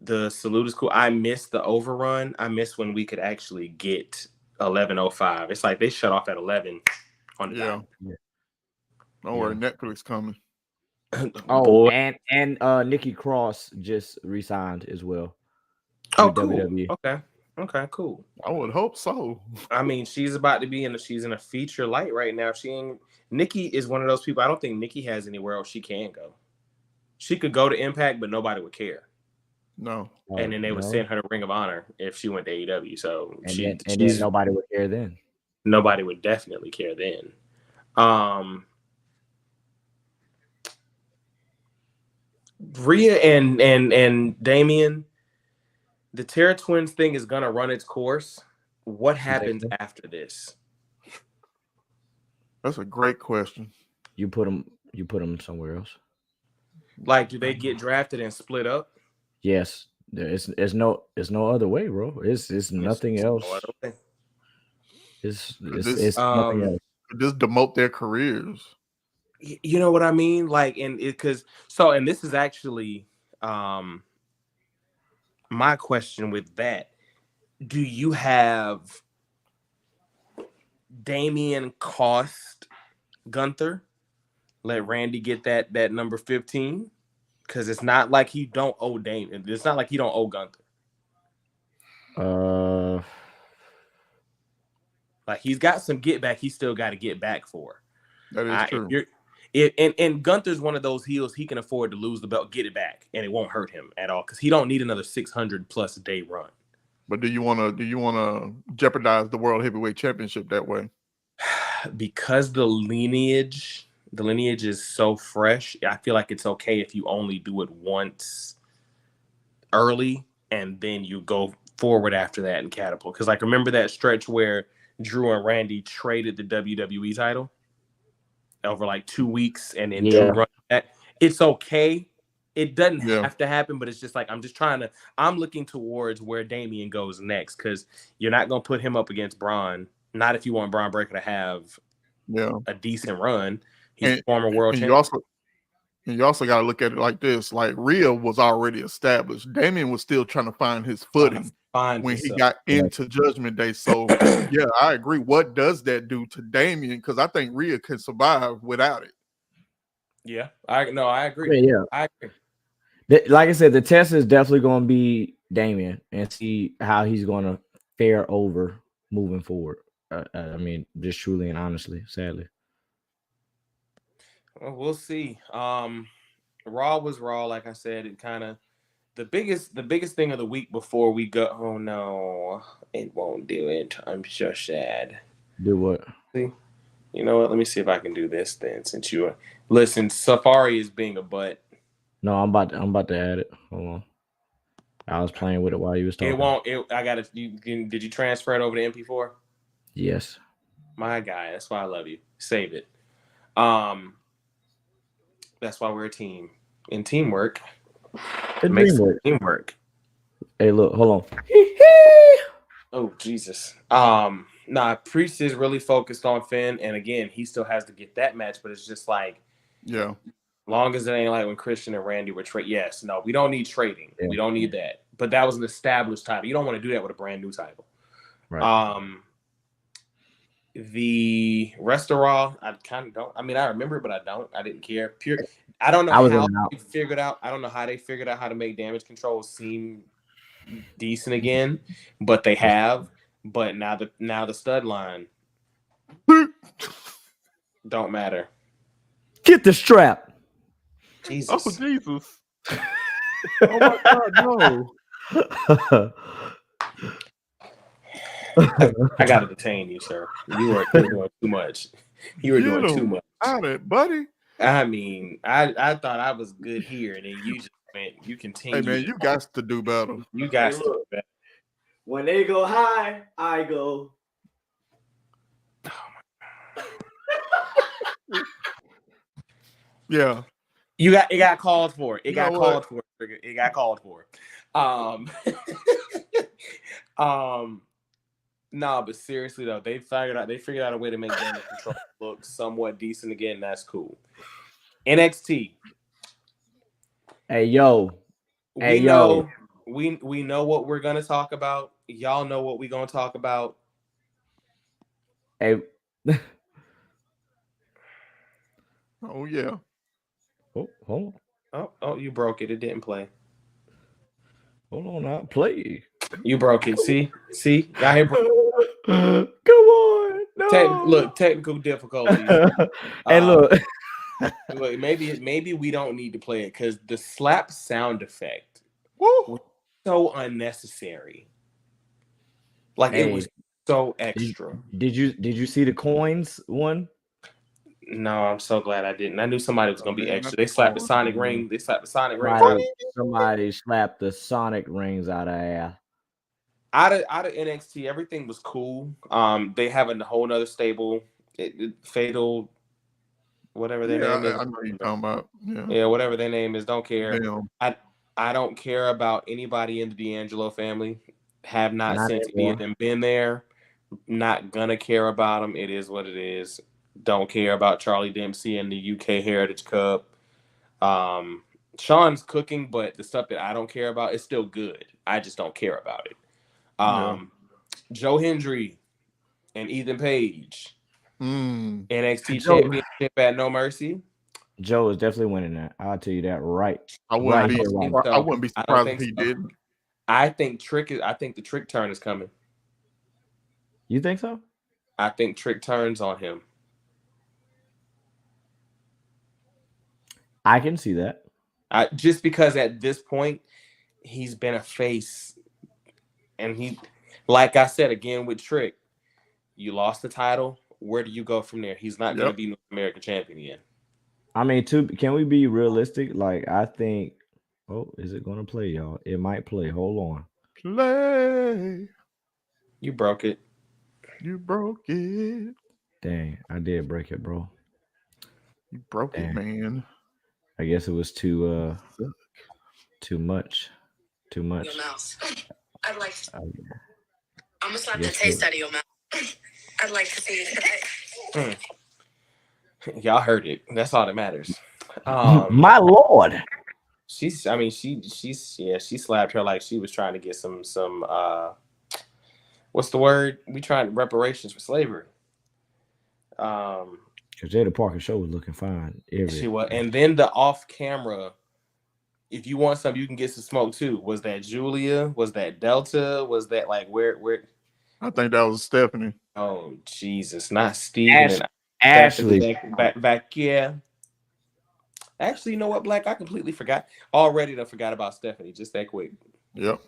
The salute is cool. I miss the overrun. I miss when we could actually get 11:05. It's like they shut off at 11 on the dot. Don't worry, Netflix coming. Oh, and Nikki Cross just resigned as well. Oh, cool. WWE. Okay, cool. I would hope so. I mean, she's about to be she's in a feature light right now. Nikki is one of those people. I don't think Nikki has anywhere else she can go. She could go to Impact, but nobody would care. No. And then they would send her to Ring of Honor if she went to AEW. So then nobody would care then. Nobody would definitely care then. Rhea and Damian, the Terra Twins thing is gonna run its course. What happens after this? That's a great question. You put them somewhere else. Like, do they get drafted and split up? Yes. There's no other way, bro. It's nothing else. No other way. It's nothing else. Just demote their careers. You know what I mean? Like, and this is actually my question with that. Do you have Damian cost Gunther? Let Randy get that number 15? Because it's not like he don't owe Damian. It's not like he don't owe Gunther. Like, he's got some get back. He still got to get back for. That is true. And Gunther's one of those heels he can afford to lose the belt, get it back, and it won't hurt him at all because he don't need another 600+ day run. But do you want to jeopardize the World Heavyweight Championship that way? Because the lineage is so fresh. I feel like it's okay if you only do it once early and then you go forward after that and catapult. Because like remember that stretch where Drew and Randy traded the WWE title over like 2 weeks and then Drew run that. It's okay. It doesn't have to happen, but it's just like I'm looking towards where Damian goes next because you're not gonna put him up against Braun. Not if you want Braun Breaker to have a decent run. He's a former world champion. You also got to look at it like this: like Rhea was already established. Damian was still trying to find his footing when he got into Judgment Day. So yeah, I agree. What does that do to Damian? Because I think Rhea can survive without it. Yeah, I agree. Yeah, I agree. Like I said, the test is definitely going to be Damian and see how he's going to fare over moving forward. I mean, just truly and honestly, sadly. Well, we'll see. Raw was Raw, like I said. It kind of the biggest thing of the week before we go. Oh no, it won't do it. I'm so sad. Do what? See, you know what? Let me see if I can do this then. Since you listen, Safari is being a butt. No, I'm about to add it. Hold on. I was playing with it while you was talking. It won't. I got it. Did you transfer it over to MP4? Yes. My guy. That's why I love you. Save it. That's why we're a team. In teamwork, it makes teamwork. Hey, look, hold on. Oh, Jesus. Priest is really focused on Finn, and again, he still has to get that match, but it's just like, long as it ain't like when Christian and Randy were we don't need trading. Yeah. We don't need that. But that was an established title. You don't want to do that with a brand new title. Right. The rest of Raw, I kind of don't. I mean, I remember it, but I don't. I didn't care. I don't know how they figured out. I don't know how they figured out how to make Damage Control seem decent again, but they have. But now the stud line don't matter. Get the strap. Jesus. Oh, Jesus. Oh my God, no. I got to detain you, sir. You were doing too much. You were doing too much. Got it, buddy. I mean, I thought I was good here, and then you just went. You continue. Hey man, you got to do better. You got to do better. When they go high, I go. Yeah. It got called for. It got called for. It got called for. No, but seriously though, they figured out a way to make Damage Control look somewhat decent again. That's cool. NXT. Hey yo. We know what we're gonna talk about. Y'all know what we're gonna talk about. Hey. Oh yeah. Oh, hold on. Oh, you broke it. It didn't play. Hold on, I'll play. You broke it. See? Y'all hear? Come on. No. Technical difficulties. Hey, look. Look, maybe we don't need to play it because the slap sound effect was so unnecessary. Like it was so extra. Did you see the coins one? No, I'm so glad I didn't. I knew somebody was gonna be extra. They slapped the Sonic ring. Somebody slapped the Sonic rings out of air. Out of NXT, everything was cool. They have a whole nother stable. Fatal, whatever their name is. I know what you're talking about. Yeah, whatever their name is. Don't care. Damn. I don't care about anybody in the D'Angelo family. Have not since any of them been there. Not gonna care about them. It is what it is. Don't care about Charlie Dempsey and the UK Heritage Cup. Sean's cooking, but the stuff that I don't care about is still good. I just don't care about it. Joe Hendry and Ethan Page. NXT Championship at No Mercy. Joe is definitely winning that. I'll tell you that right. I wouldn't be surprised if he did. I think the trick turn is coming. You think so? I think trick turns on him. I can see that. Just because at this point he's been a face, and he, like I said again with Trick, you lost the title. Where do you go from there? He's not going to be North American champion again. I mean, can we be realistic? Like, I think. Oh, is it going to play, y'all? It might play. Hold on. Play. You broke it. You broke it. Dang, I did break it, bro. You broke it, man. I guess it was too much. Too much. Your mouth. I'd like to. I'm gonna slap the taste out of your mouth. I'd like to see it. Y'all heard it. That's all that matters. My Lord. She slapped her like she was trying to get some what's the word? We tried reparations for slavery. Because Jada Parker show was looking fine. She was, and then the off camera. If you want some, you can get some smoke too. Was that Julia? Was that Delta? Was that like where? I think that was Stephanie. Oh Jesus, not Steven. Ashley. Back, yeah. Actually, you know what, Black? I completely forgot. Already, I forgot about Stephanie. Just that quick. Yep,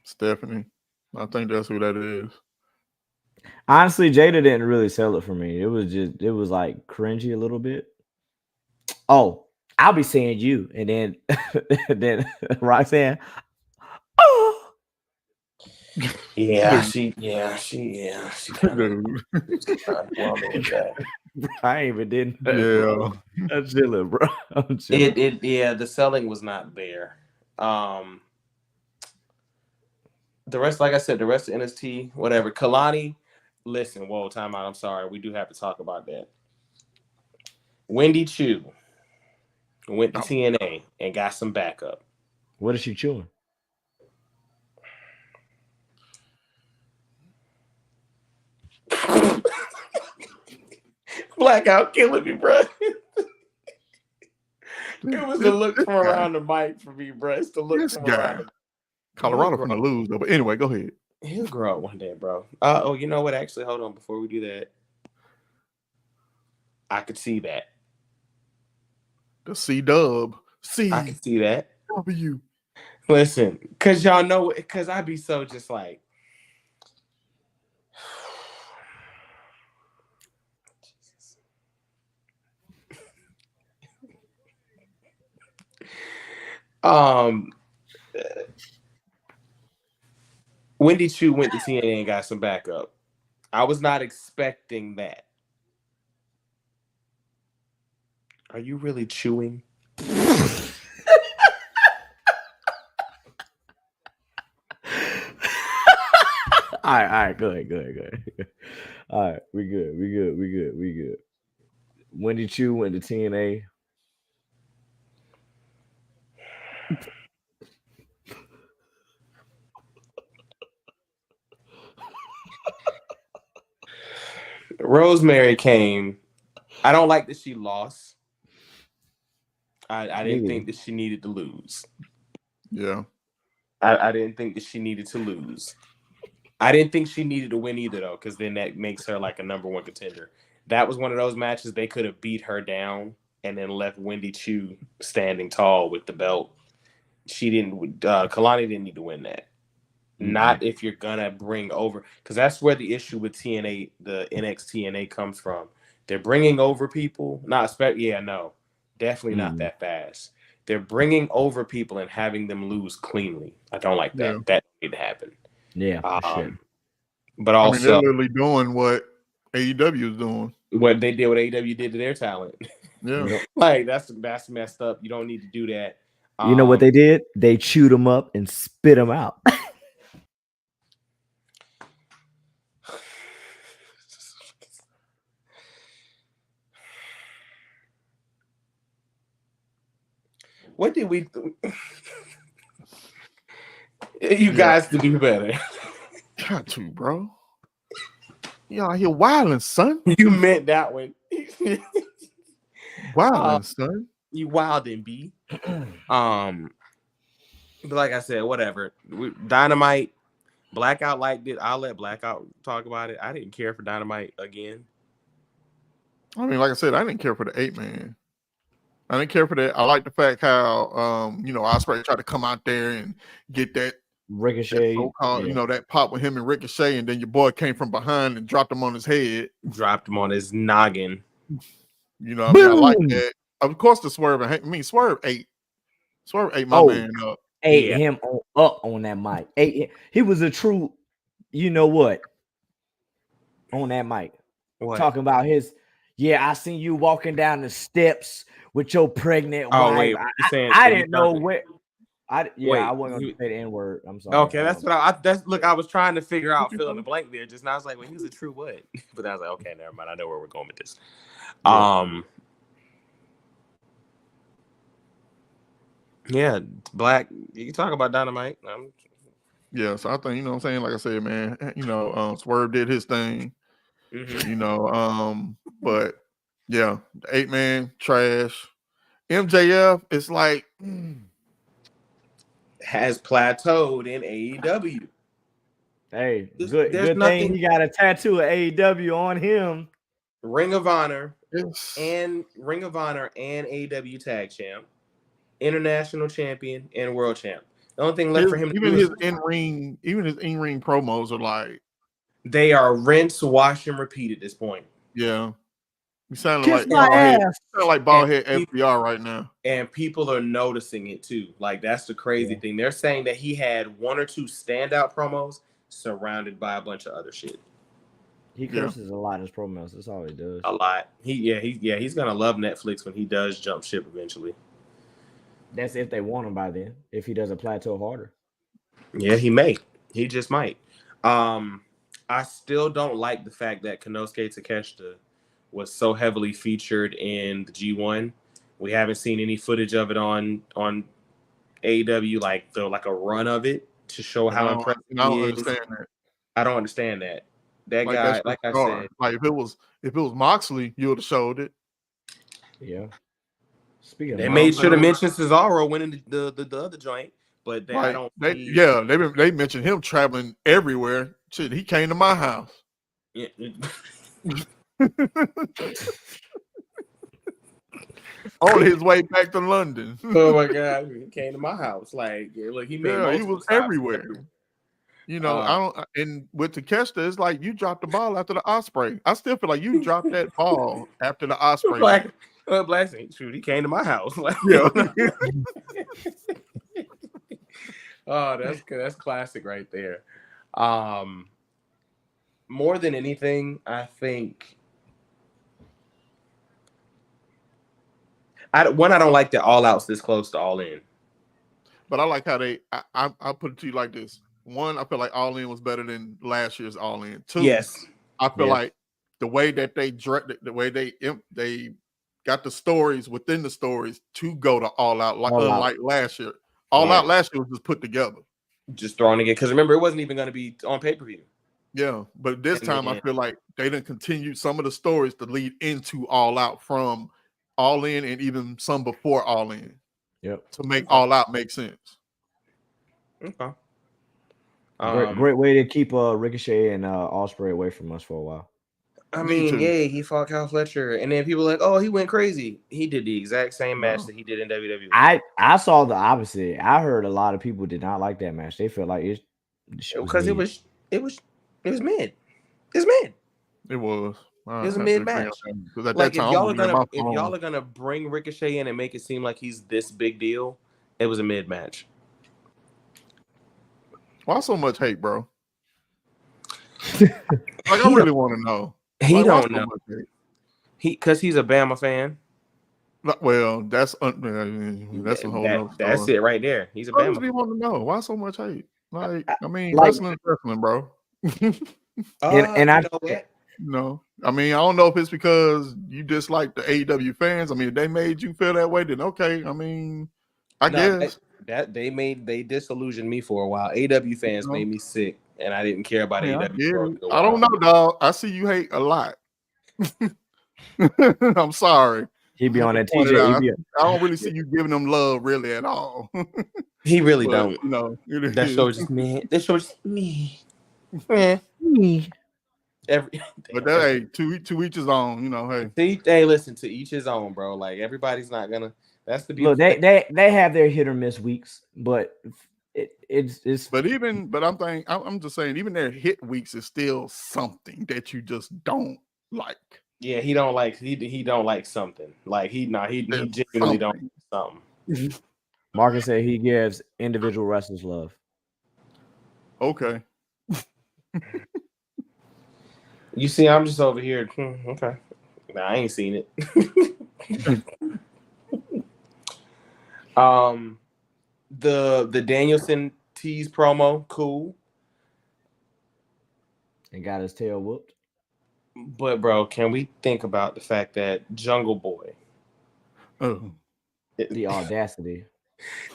Stephanie. I think that's who that is. Honestly, Jada didn't really sell it for me. It was like cringy a little bit. Oh, I'll be saying you, and then Roxanne. Oh. Yeah, she. I even didn't. Yeah, I'm chilling, bro. I'm chilling. The selling was not there. The rest, like I said, the rest of NXT, whatever. Kalani, listen, whoa, time out. I'm sorry. We do have to talk about that. Wendy Chu went to TNA and got some backup. What is she chewing? Blackout killing me, bro. It was the look from around the mic for me, bro. It's the look from around. Colorado from the lose, though. But anyway, go ahead. He'll grow up one day, bro. You know what? Actually, hold on. Before we do that, I could see that. The C-Dub. I could see that. AEW. Listen, because y'all know, because I'd be so just like, Wendy Choo went to TNA and got some backup. I was not expecting that. Are you really chewing? All right, go ahead. All right, we good. Wendy Choo went to TNA. Rosemary came. I don't like that she lost. I didn't think that she needed to lose. Yeah. I didn't think that she needed to lose. I didn't think she needed to win either, though, because then that makes her like a number one contender. That was one of those matches they could have beat her down and then left Wendy Choo standing tall with the belt. She didn't. Kalani didn't need to win that. Mm-hmm. Not if you're gonna bring over, because that's where the issue with TNA, the NXT TNA comes from. They're bringing over people. Definitely not that fast. They're bringing over people and having them lose cleanly. I don't like that. Yeah. That didn't happen. Yeah. But also, they're literally doing what AEW is doing. What they did, what AEW did to their talent. Yeah. Like that's messed up. You don't need to do that. You know what they did? They chewed them up and spit them out. What did we do? You guys to do better. Got to, bro. You out here wilding, son. You meant that one. Wilding, son. You wilding, B. But like I said, whatever. Dynamite, Blackout liked it. I'll let Blackout talk about it. I didn't care for Dynamite again. I mean, like I said, I didn't care for the 8-man. I didn't care for that. I like the fact how Ospreay tried to come out there and get that Ricochet, that pop with him and Ricochet, and then your boy came from behind and dropped him on his head, dropped him on his noggin. I like that. Of course, the Swerve. Swerve ate my man up. Ate him up on that mic. He was a true, you know what? On that mic, talking about his. Yeah, I seen you walking down the steps with your pregnant wife. Wait, I didn't know where. I wasn't gonna say the N-word. I'm sorry. Okay, that's what I was trying to figure out fill in the blank there. Just now, I was like, well, he was a true what? But I was like, okay, never mind. I know where we're going with this. Yeah, Black. You can talk about Dynamite. Yeah, so I think what I'm saying. Like I said, man, Swerve did his thing. But yeah, the 8-man trash. MJF is like has plateaued in AEW. Hey, good thing he got a tattoo of AEW on him. Ring of Honor and AEW Tag Champ, International Champion, and World Champ. The only thing left for him to do his in-ring promos are like they are rinse, wash, and repeat at this point. Yeah. You sound like bald head FBR right now. And people are noticing it too. Like that's the crazy thing. They're saying that he had one or two standout promos surrounded by a bunch of other shit. He curses a lot in his promos. That's all he does. A lot. He's gonna love Netflix when he does jump ship eventually. That's if they want him by then. If he doesn't plateau harder. Yeah, he may. He just might. I still don't like the fact that Konosuke Takeshita was so heavily featured in the G1. We haven't seen any footage of it on AEW, like a run of it to show how impressive he is. I don't understand that. That guy, like I said, like if it was Moxley, you would have showed it. Yeah. They made sure to mention Cesaro winning the other joint, but they mentioned him traveling everywhere. Shit, he came to my house. Yeah. On his way back to London. Oh my God, he came to my house. Like, yeah, look, he made he was everywhere. You know, I don't. And with Takeshita, it's like you dropped the ball after the Ospreay. I still feel like you dropped that ball after the Ospreay. Blessing, shoot, he came to my house. Like, yeah. Oh, that's classic right there. More than anything, I think I don't like that All Out's this close to All In. But I like how I put it to you like this. One, I feel like All In was better than last year's All In. Two, yes, I feel like the way that they got the stories within the stories to go to All Out, like last year. All Out last year was just put together, just throwing it. Because remember, it wasn't even going to be on pay-per-view. Yeah, but this time I feel like they didn't continue some of the stories to lead into All Out from All In and even some before All In. Yep. To make All Out make sense. Okay. Great way to keep Ricochet and Ospreay away from us for a while. I mean, he fought Kyle Fletcher, and then people were like, oh, he went crazy. He did the exact same match that he did in WWE. I saw the opposite. I heard a lot of people did not like that match. They felt like it was mid. It's mid. It was. It was a mid match. Like if y'all are gonna bring Ricochet in and make it seem like he's this big deal, it was a mid match. Why so much hate, bro? Like I really want to know. He don't know. Because he's a Bama fan. Well, that's a whole. That's it right there. He's a Bama. What do you want to know? Why so much hate? Like, I mean, wrestling, bro. and I know that. No, I mean, I don't know if it's because you dislike the AEW fans. I mean, if they made you feel that way, then okay. I mean, I guess they disillusioned me for a while. AEW fans made me sick, and I didn't care about AEW. I don't know, dog. I see you hate a lot. I'm sorry. He be on that TJ. I don't really see you giving them love really at all. He really don't. You know, that show's just me. That show's just me. Me. But that to each his own, you know. Hey, listen, to each his own, bro. Like everybody's not gonna. That's the beauty. Look, they have their hit or miss weeks, but it's. But I'm just saying, even their hit weeks is still something that you just don't like. Yeah, he don't like something. Like he genuinely don't like something. Marcus said he gives individual wrestlers love. Okay. You see, I'm just over here. Okay. Nah, I ain't seen it. The Danielson tease promo, cool. And got his tail whooped. But bro, can we think about the fact that Jungle Boy, the audacity,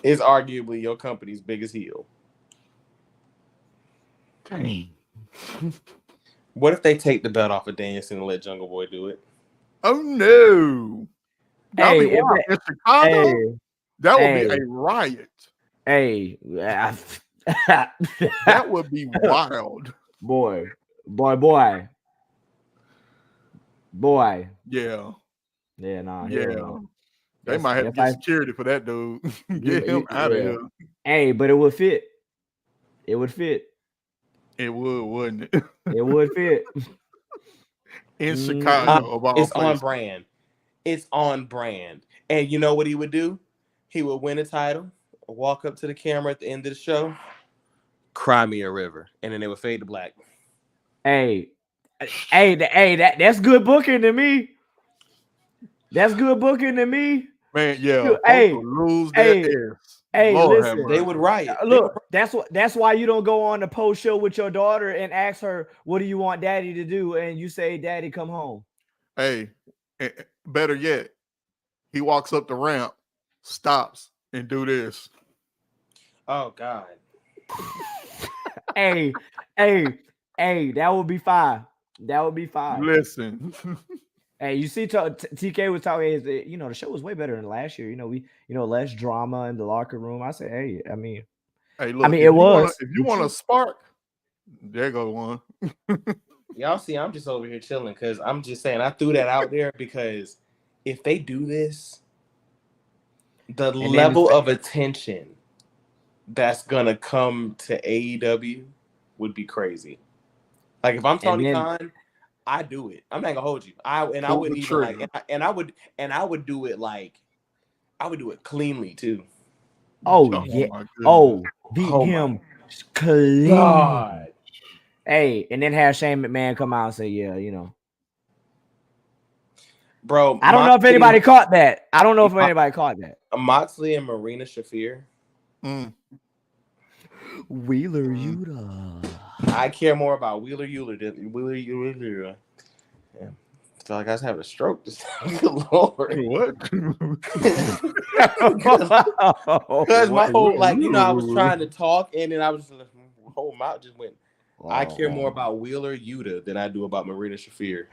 is arguably your company's biggest heel? What if they take the belt off of Danielson and let Jungle Boy do it? Oh no! That would be in Chicago. That would be a riot. Hey, that would be wild. Boy. Yeah. Yeah, nah. Yeah. They might have to get security for that dude. Get him out of here. Hey, but it would fit. It would fit. It would, wouldn't it? It would fit. In Chicago. It's on brand. It's on brand. And you know what he would do? He would win a title, walk up to the camera at the end of the show, cry me a river, and then they would fade to black. Hey, that's good booking to me. That's good booking to me. Man, yeah. Lose their Hey, listen, they would riot. Look, that's why you don't go on the post show with your daughter and ask her, what do you want daddy to do? And you say, daddy, come home. Hey, better yet, he walks up the ramp, stops, and do this. Oh, God. Hey, that would be fine. That would be fine. Listen. Hey, you see, TK was talking. The show was way better than last year. Less drama in the locker room. I said, hey, look, it was. If you want a spark, there go one. Y'all see, I'm just over here chilling because I'm just saying I threw that out there because if they do this The level of attention that's gonna come to AEW would be crazy. Like if I'm Tony Khan, I do it. I'm not gonna hold you. I wouldn't even like, and I would do it like, I would do it cleanly too. Oh yeah. Beat him clean. God. Hey, and then have Shane McMahon come out and say, yeah, you know. Bro, I don't know if anybody caught that. Moxley and Marina Shafir. Wheeler Yuta. I care more about Wheeler Yuta than Wheeler Yuta. Yeah. I feel like I was having a stroke. Lord. What? Because my whole, like, you know, I was trying to talk and then I was, my whole mouth just went. I care more about Wheeler Yuta than I do about Marina Shafir.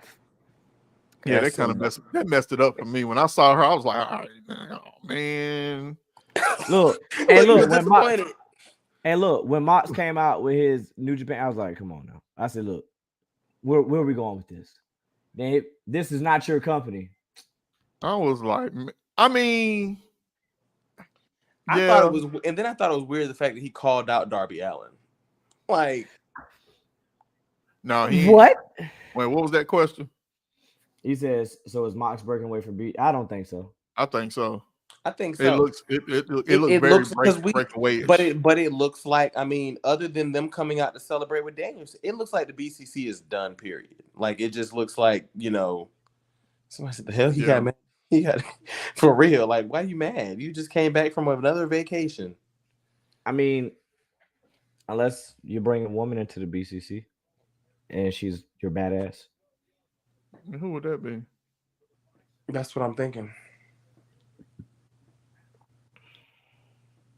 Yeah, that kind of messed it up for me. When I saw her, I was like, oh, man. Look, when Mox came out with his New Japan, I was like, come on now. I said, look, where are we going with this? This is not your company. I was like, I mean, I thought it was, and then I thought it was weird the fact that he called out Darby Allin. Like, no, what? Wait, what was that question? He says, so is Mox breaking away from beat? I don't think so. I think so. It looks very breakaway. But it looks like, I mean, other than them coming out to celebrate with Daniels, it looks like the BCC is done, period. Like, it just looks like, you know, somebody said, the hell he got mad? He got, for real, like, why are you mad? You just came back from another vacation. I mean, unless you bring a woman into the BCC and she's your badass. Who would that be? That's what I'm thinking.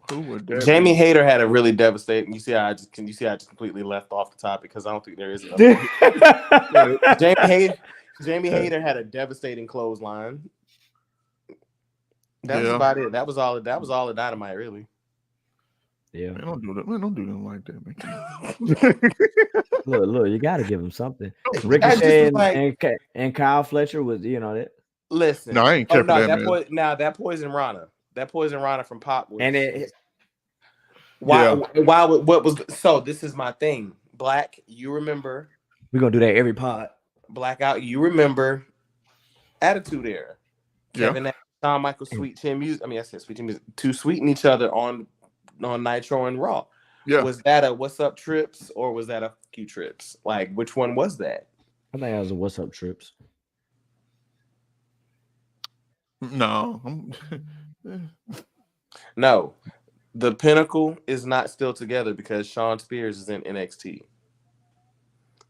Who would that Jamie be? Hayter had a really devastating. You see how I just completely left off the topic because I don't think there is. Jamie Hayter had a devastating clothesline. That was about it. That was all the Dynamite, really. Yeah. Man, don't do that. Man, don't do them like that, man. Look, you got to give him something. Ricochet and Kyle Fletcher was, you know, that. Listen. No, I ain't care for that, man. That Poison Rana from Pop was. And what was so? This is my thing. Black, you remember? We're gonna do that every pod. Blackout, you remember? Attitude Era. Kevin Nash, Shawn Michaels, Sweet Chin Music. I mean, I said Sweet Chin Music to sweeten each other on Nitro and Raw. Yeah. Was that a What's Up Trips or was that a Q Trips? Like, which one was that? I think that was a What's Up Trips. No. No. The Pinnacle is not still together because Shawn Spears is in NXT.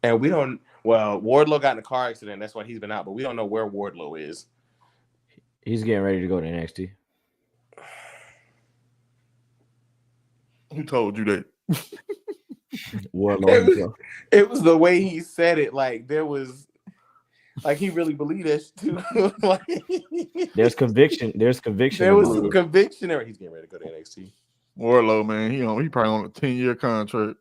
And we don't, well, Wardlow got in a car accident. That's why he's been out, but we don't know where Wardlow is. He's getting ready to go to NXT. Who told you that? Wardlow. It was the way he said it. Like, there was, like, he really believed that too. Like, there's conviction. There was some conviction there. He's getting ready to go to NXT. Wardlow, man, he probably on a 10-year contract.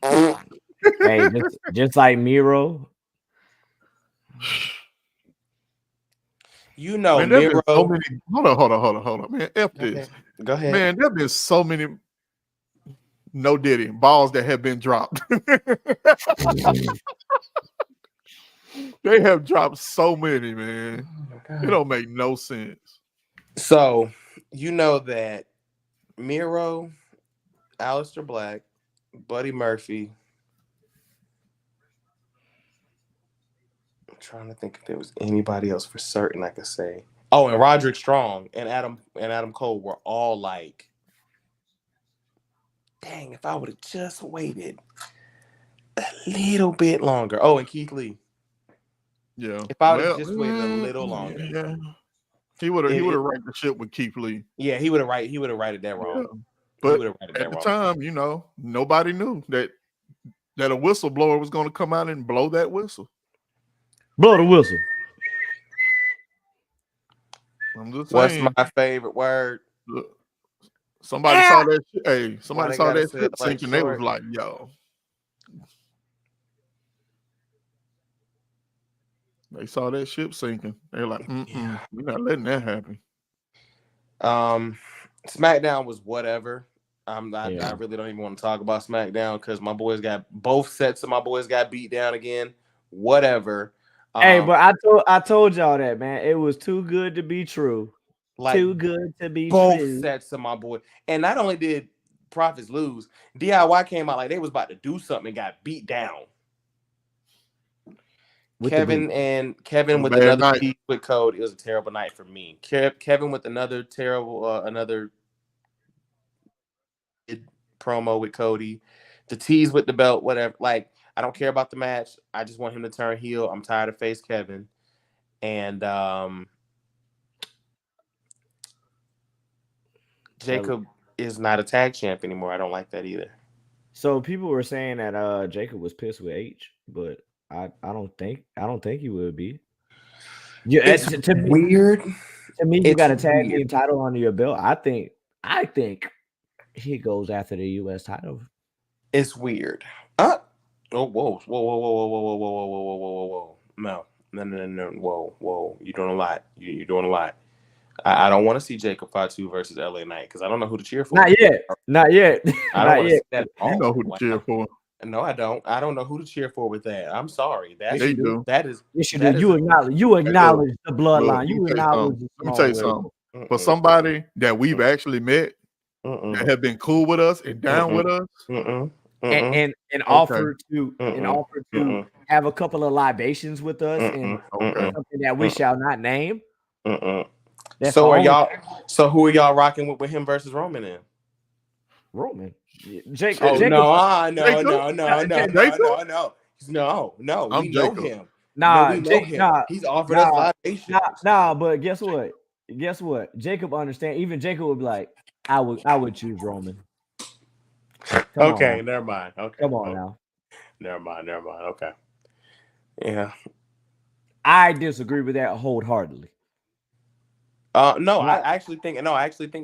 Hey, just like Miro. You know, man, Miro. So many, hold on, man. F this. Go ahead. Man, there been so many no Diddy balls that have been dropped. They have dropped so many, man. It don't make no sense. So, you know that Miro, Aleister Black, Buddy Murphy. I'm trying to think if there was anybody else for certain I could say. Oh, and Roderick Strong and Adam Cole were all like, dang, if I would have just waited a little bit longer. Oh, and Keith Lee. Yeah. If I would have just waited a little longer. Yeah. He would have ranked the ship with Keith Lee. Yeah, he would have righted that wrong. Yeah. But at the time, you know, nobody knew that a whistleblower was going to come out and blow that whistle. Blow the whistle. I'm just saying. What's my favorite word? Look, somebody saw that shit. Hey, somebody saw that ship sinking. They was like, yo. They saw that ship sinking. They're like, we're not letting that happen. SmackDown was whatever. I really don't even want to talk about SmackDown because both sets of my boys got beat down again. Whatever. Hey, but I told y'all that, man. It was too good to be true. Too good to be both true. Both sets of my boy. And not only did Profits lose, DIY came out like they was about to do something and got beat down. Kevin with another beat with Cody. It was a terrible night for me. Kevin with another terrible another promo with Cody. The tease with the belt, whatever. Like, I don't care about the match. I just want him to turn heel. I'm tired of face Kevin. And Jacob is not a tag champ anymore. I don't like that either. So people were saying that Jacob was pissed with H, but I don't think he would be. Yeah, it's weird. To me, you got a tag team title under your belt. I think he goes after the U.S. title. It's weird. Whoa. No. Whoa. You're doing a lot. You're doing a lot. I don't want to see Jacob Fatu versus LA Knight because I don't know who to cheer for. Not yet. I don't want to see that. You know who to cheer for. No, I don't. I don't know who to cheer for with that. I'm sorry. You acknowledge the bloodline. Let me tell you something. For somebody that we've actually met that have been cool with us and down with us, and offered to have a couple of libations with us and something that we shall not name. So who are y'all rocking with him versus Roman in? Roman. Jacob. No. We know him. He's offered us libations. But guess what? Jacob understand. Even Jacob would be like, I would choose Roman. Never mind. Okay. Come on now. Never mind. Okay. Yeah. I disagree with that wholeheartedly. No, I actually think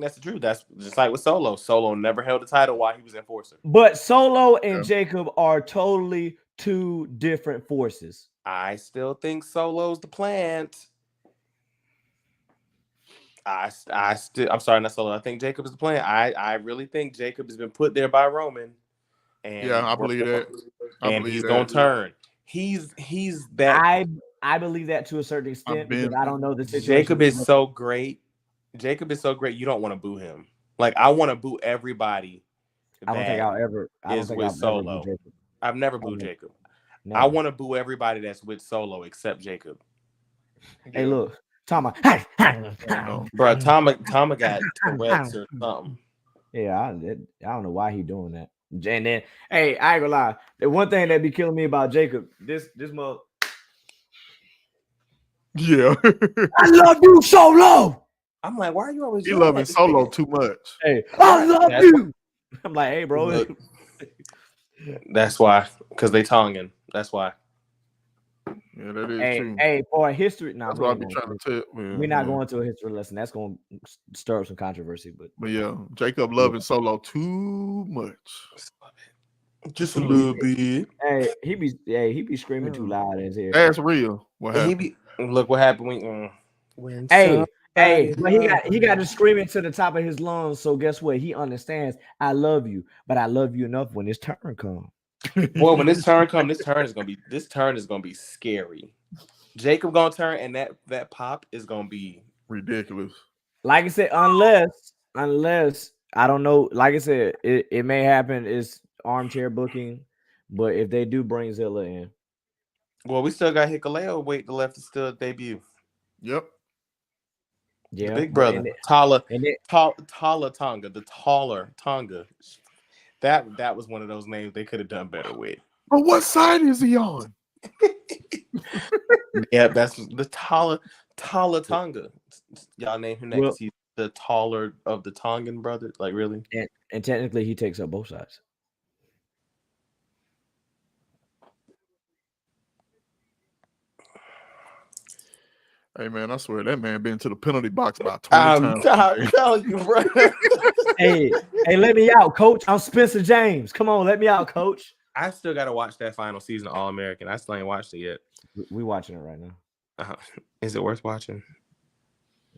that's the truth. That's just like with Solo. Solo never held the title while he was Enforcer. But Solo and Jacob are totally two different forces. I still think Solo's the plant. I'm sorry, not Solo. I think Jacob is the plant. I really think Jacob has been put there by Roman. And I believe that. He's gonna turn. He's that. I believe that to a certain extent because I don't know the situation. Jacob is so great. You don't want to boo him. Like, I want to boo everybody. I don't think I'll ever. Solo. I've never booed Jacob. No. I want to boo everybody that's with Solo except Jacob. Hey, look, Tama. Bro, Tama got Tourette's or something. Yeah, I don't know why he doing that. And then, hey, I ain't gonna lie. The one thing that be killing me about Jacob, this mother. Yeah. I love you, Solo. I'm like, why are you always? You loving Solo too much. Hey, I love you. I'm like, hey, bro. Look, that's why, because they tonguing. That's why. Yeah, that is true. Hey, for a history, that's what I be trying to tell. We're not going to a history lesson. That's going to stir up some controversy. But yeah, Jacob loving Solo too much. Just a little bit. Hey, he be screaming too loud in his ear. That's real. What happened? Look what happened when but he got to scream into the top of his lungs. So guess what? He understands. I love you, but I love you enough when his turn comes. Well, when this turn comes, this turn is gonna be scary. Jacob gonna turn, and that pop is gonna be ridiculous. Like I said, unless I don't know. Like I said, it may happen. It's armchair booking, but if they do bring Zilla in, well, we still got Hikuleo wait to left to still debut. Yep. Yeah, the big brother, Tala Tonga, the taller Tonga. That was one of those names they could have done better with. But what side is he on? Yeah, that's the Tala Tonga. Y'all name him next. Well, he's the taller of the Tongan brother. Like, really? And technically, he takes up both sides. Hey, man, I swear that man been to the penalty box about 20 times. I'm telling you, bro. hey, let me out, coach. I'm Spencer James. Come on, let me out, coach. I still got to watch that final season of All-American. I still ain't watched it yet. We watching it right now. Is it worth watching?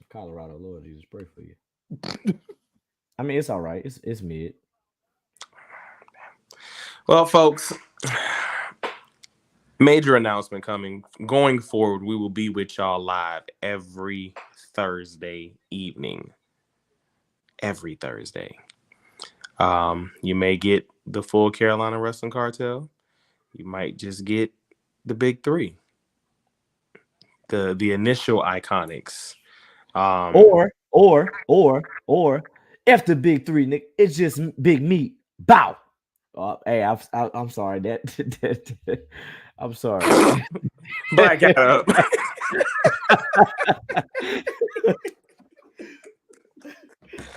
Colorado, Lord Jesus, pray for you. I mean, it's all right. It's mid. Well, folks, major announcement coming. Going forward, we will be with y'all live every Thursday evening. Every Thursday. You may get the full Carolina Wrestling Cartel. You might just get the big three. The initial Iconics. Or F the big three, Nick. It's just Big Meat. Bow. Hey, I'm sorry. That I'm sorry. Black out.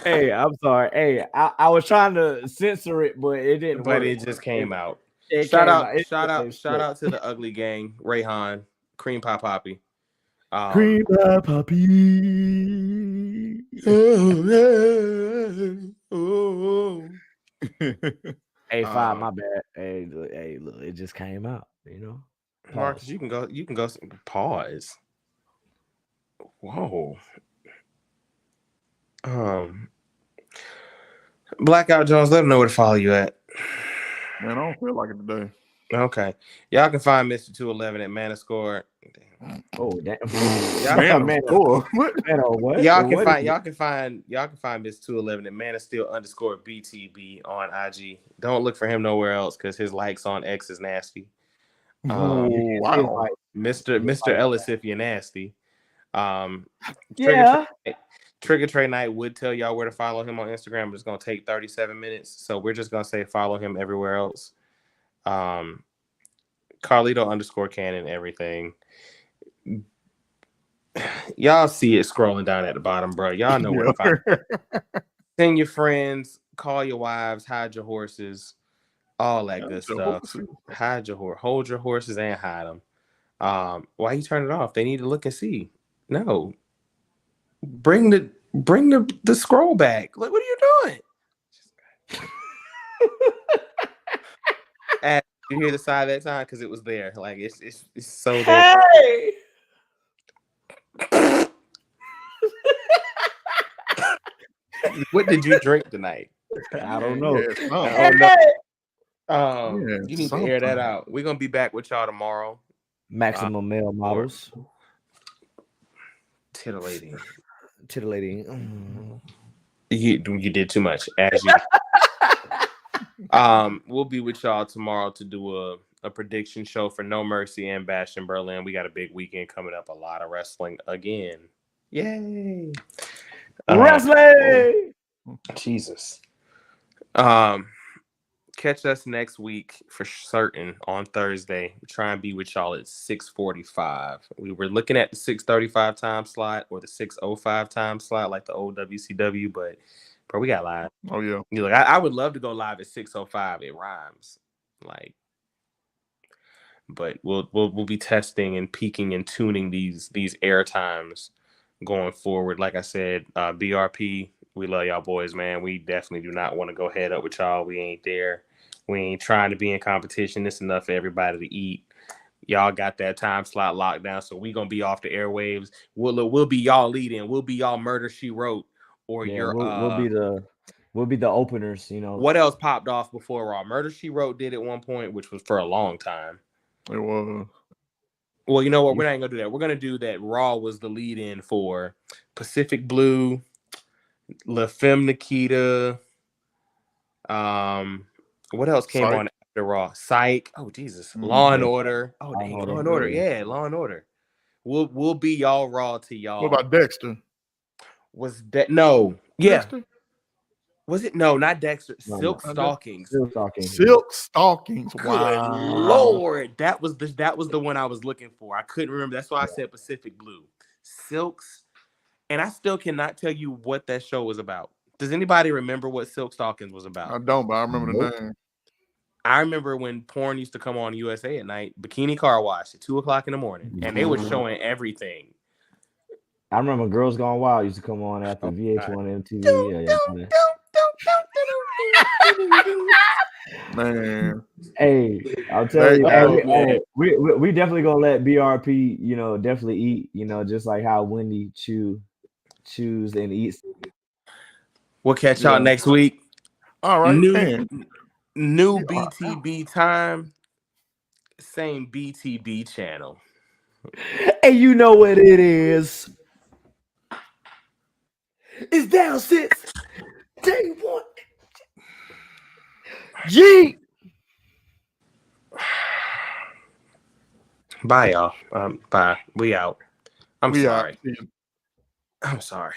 Hey, I'm sorry. Hey, I was trying to censor it, but it didn't. But work. it just came out. Shout out to the Ugly Gang, Rayhan, Cream Pie Poppy. Cream Pie Poppy. Hey, five, my bad. Hey, look, it just came out. You know, Marcus, you can go. Pause. Whoa. Blackout Jones, let them know where to follow you at. Man, I don't feel like it today. Okay, y'all can find Mr. 211 at Manascore. Oh damn! Y'all can find Mr. 211 at Manasteel_BTB on IG. Don't look for him nowhere else because his likes on X is nasty. Wow, Mr. Ellis, if you're nasty. Trigger Trey Knight would tell y'all where to follow him on Instagram, but it's gonna take 37 minutes. So we're just gonna say follow him everywhere else. Carlito_Cannon, everything. Y'all see it scrolling down at the bottom, bro. Y'all know where to find it. Send your friends, call your wives, hide your horses, all that good stuff. Hide your horse, hold your horses and hide them. Why you turn it off? They need to look and see. No. Bring the scroll back. Like, what are you doing? And you hear the sigh that time because it was there. Like it's so there. Hey! What did you drink tonight? I don't know. You need to air that out. We're gonna be back with y'all tomorrow. Maximum male models. Titillating. You did too much. As you. We'll be with y'all tomorrow to do a prediction show for No Mercy and Bash in Berlin. We got a big weekend coming up. A lot of wrestling again. Yay! Wrestling. Jesus. Catch us next week for certain on Thursday. We try and be with y'all at 6:45. We were looking at the 6:35 time slot or the 6:05 time slot, like the old WCW, but bro, we got live. Oh yeah. Look, I would love to go live at 6:05. It rhymes, like. But we'll be testing and peaking and tuning these air times going forward. Like I said, BRP, we love y'all boys, man. We definitely do not want to go head up with y'all. We ain't there. We ain't trying to be in competition. It's enough for everybody to eat. Y'all got that time slot locked down, so we gonna be off the airwaves. We'll be y'all leading. We'll be y'all Murder She Wrote, or we'll be the openers. You know what else popped off before Raw? Murder She Wrote did at one point, which was for a long time. It was. Well, you know what? We're not gonna do that. We're gonna do that. Raw was the lead-in for Pacific Blue, La Femme Nikita. What else came on after Raw? Psych. Oh Jesus. Law and Order. Oh dang, Law and Order. Yeah, Law and Order. We'll be y'all Raw to y'all. What about Dexter? Was that no? Yeah. Dexter? Was it? No, not Dexter. No, Silk Stockings. Silk Stockings. Wow. Lord, that was the one I was looking for. I couldn't remember. That's why I said Pacific Blue. Silks. And I still cannot tell you what that show was about. Does anybody remember what Silk Stockings was about? I don't, but I remember the name. I remember when porn used to come on USA at night, Bikini Car Wash at 2:00 in the morning, and they were showing everything. I remember Girls Gone Wild used to come on after VH1 MTV. Man, hey, I'll tell you, we definitely gonna let BRP, you know, definitely eat, you know, just like how Wendy chews and eats. We'll catch y'all next week. All right. New BTB time. Same BTB channel. And you know what it is. It's down 6. Day 1. G. Bye, y'all. Bye. We out. I'm sorry. Out. I'm sorry.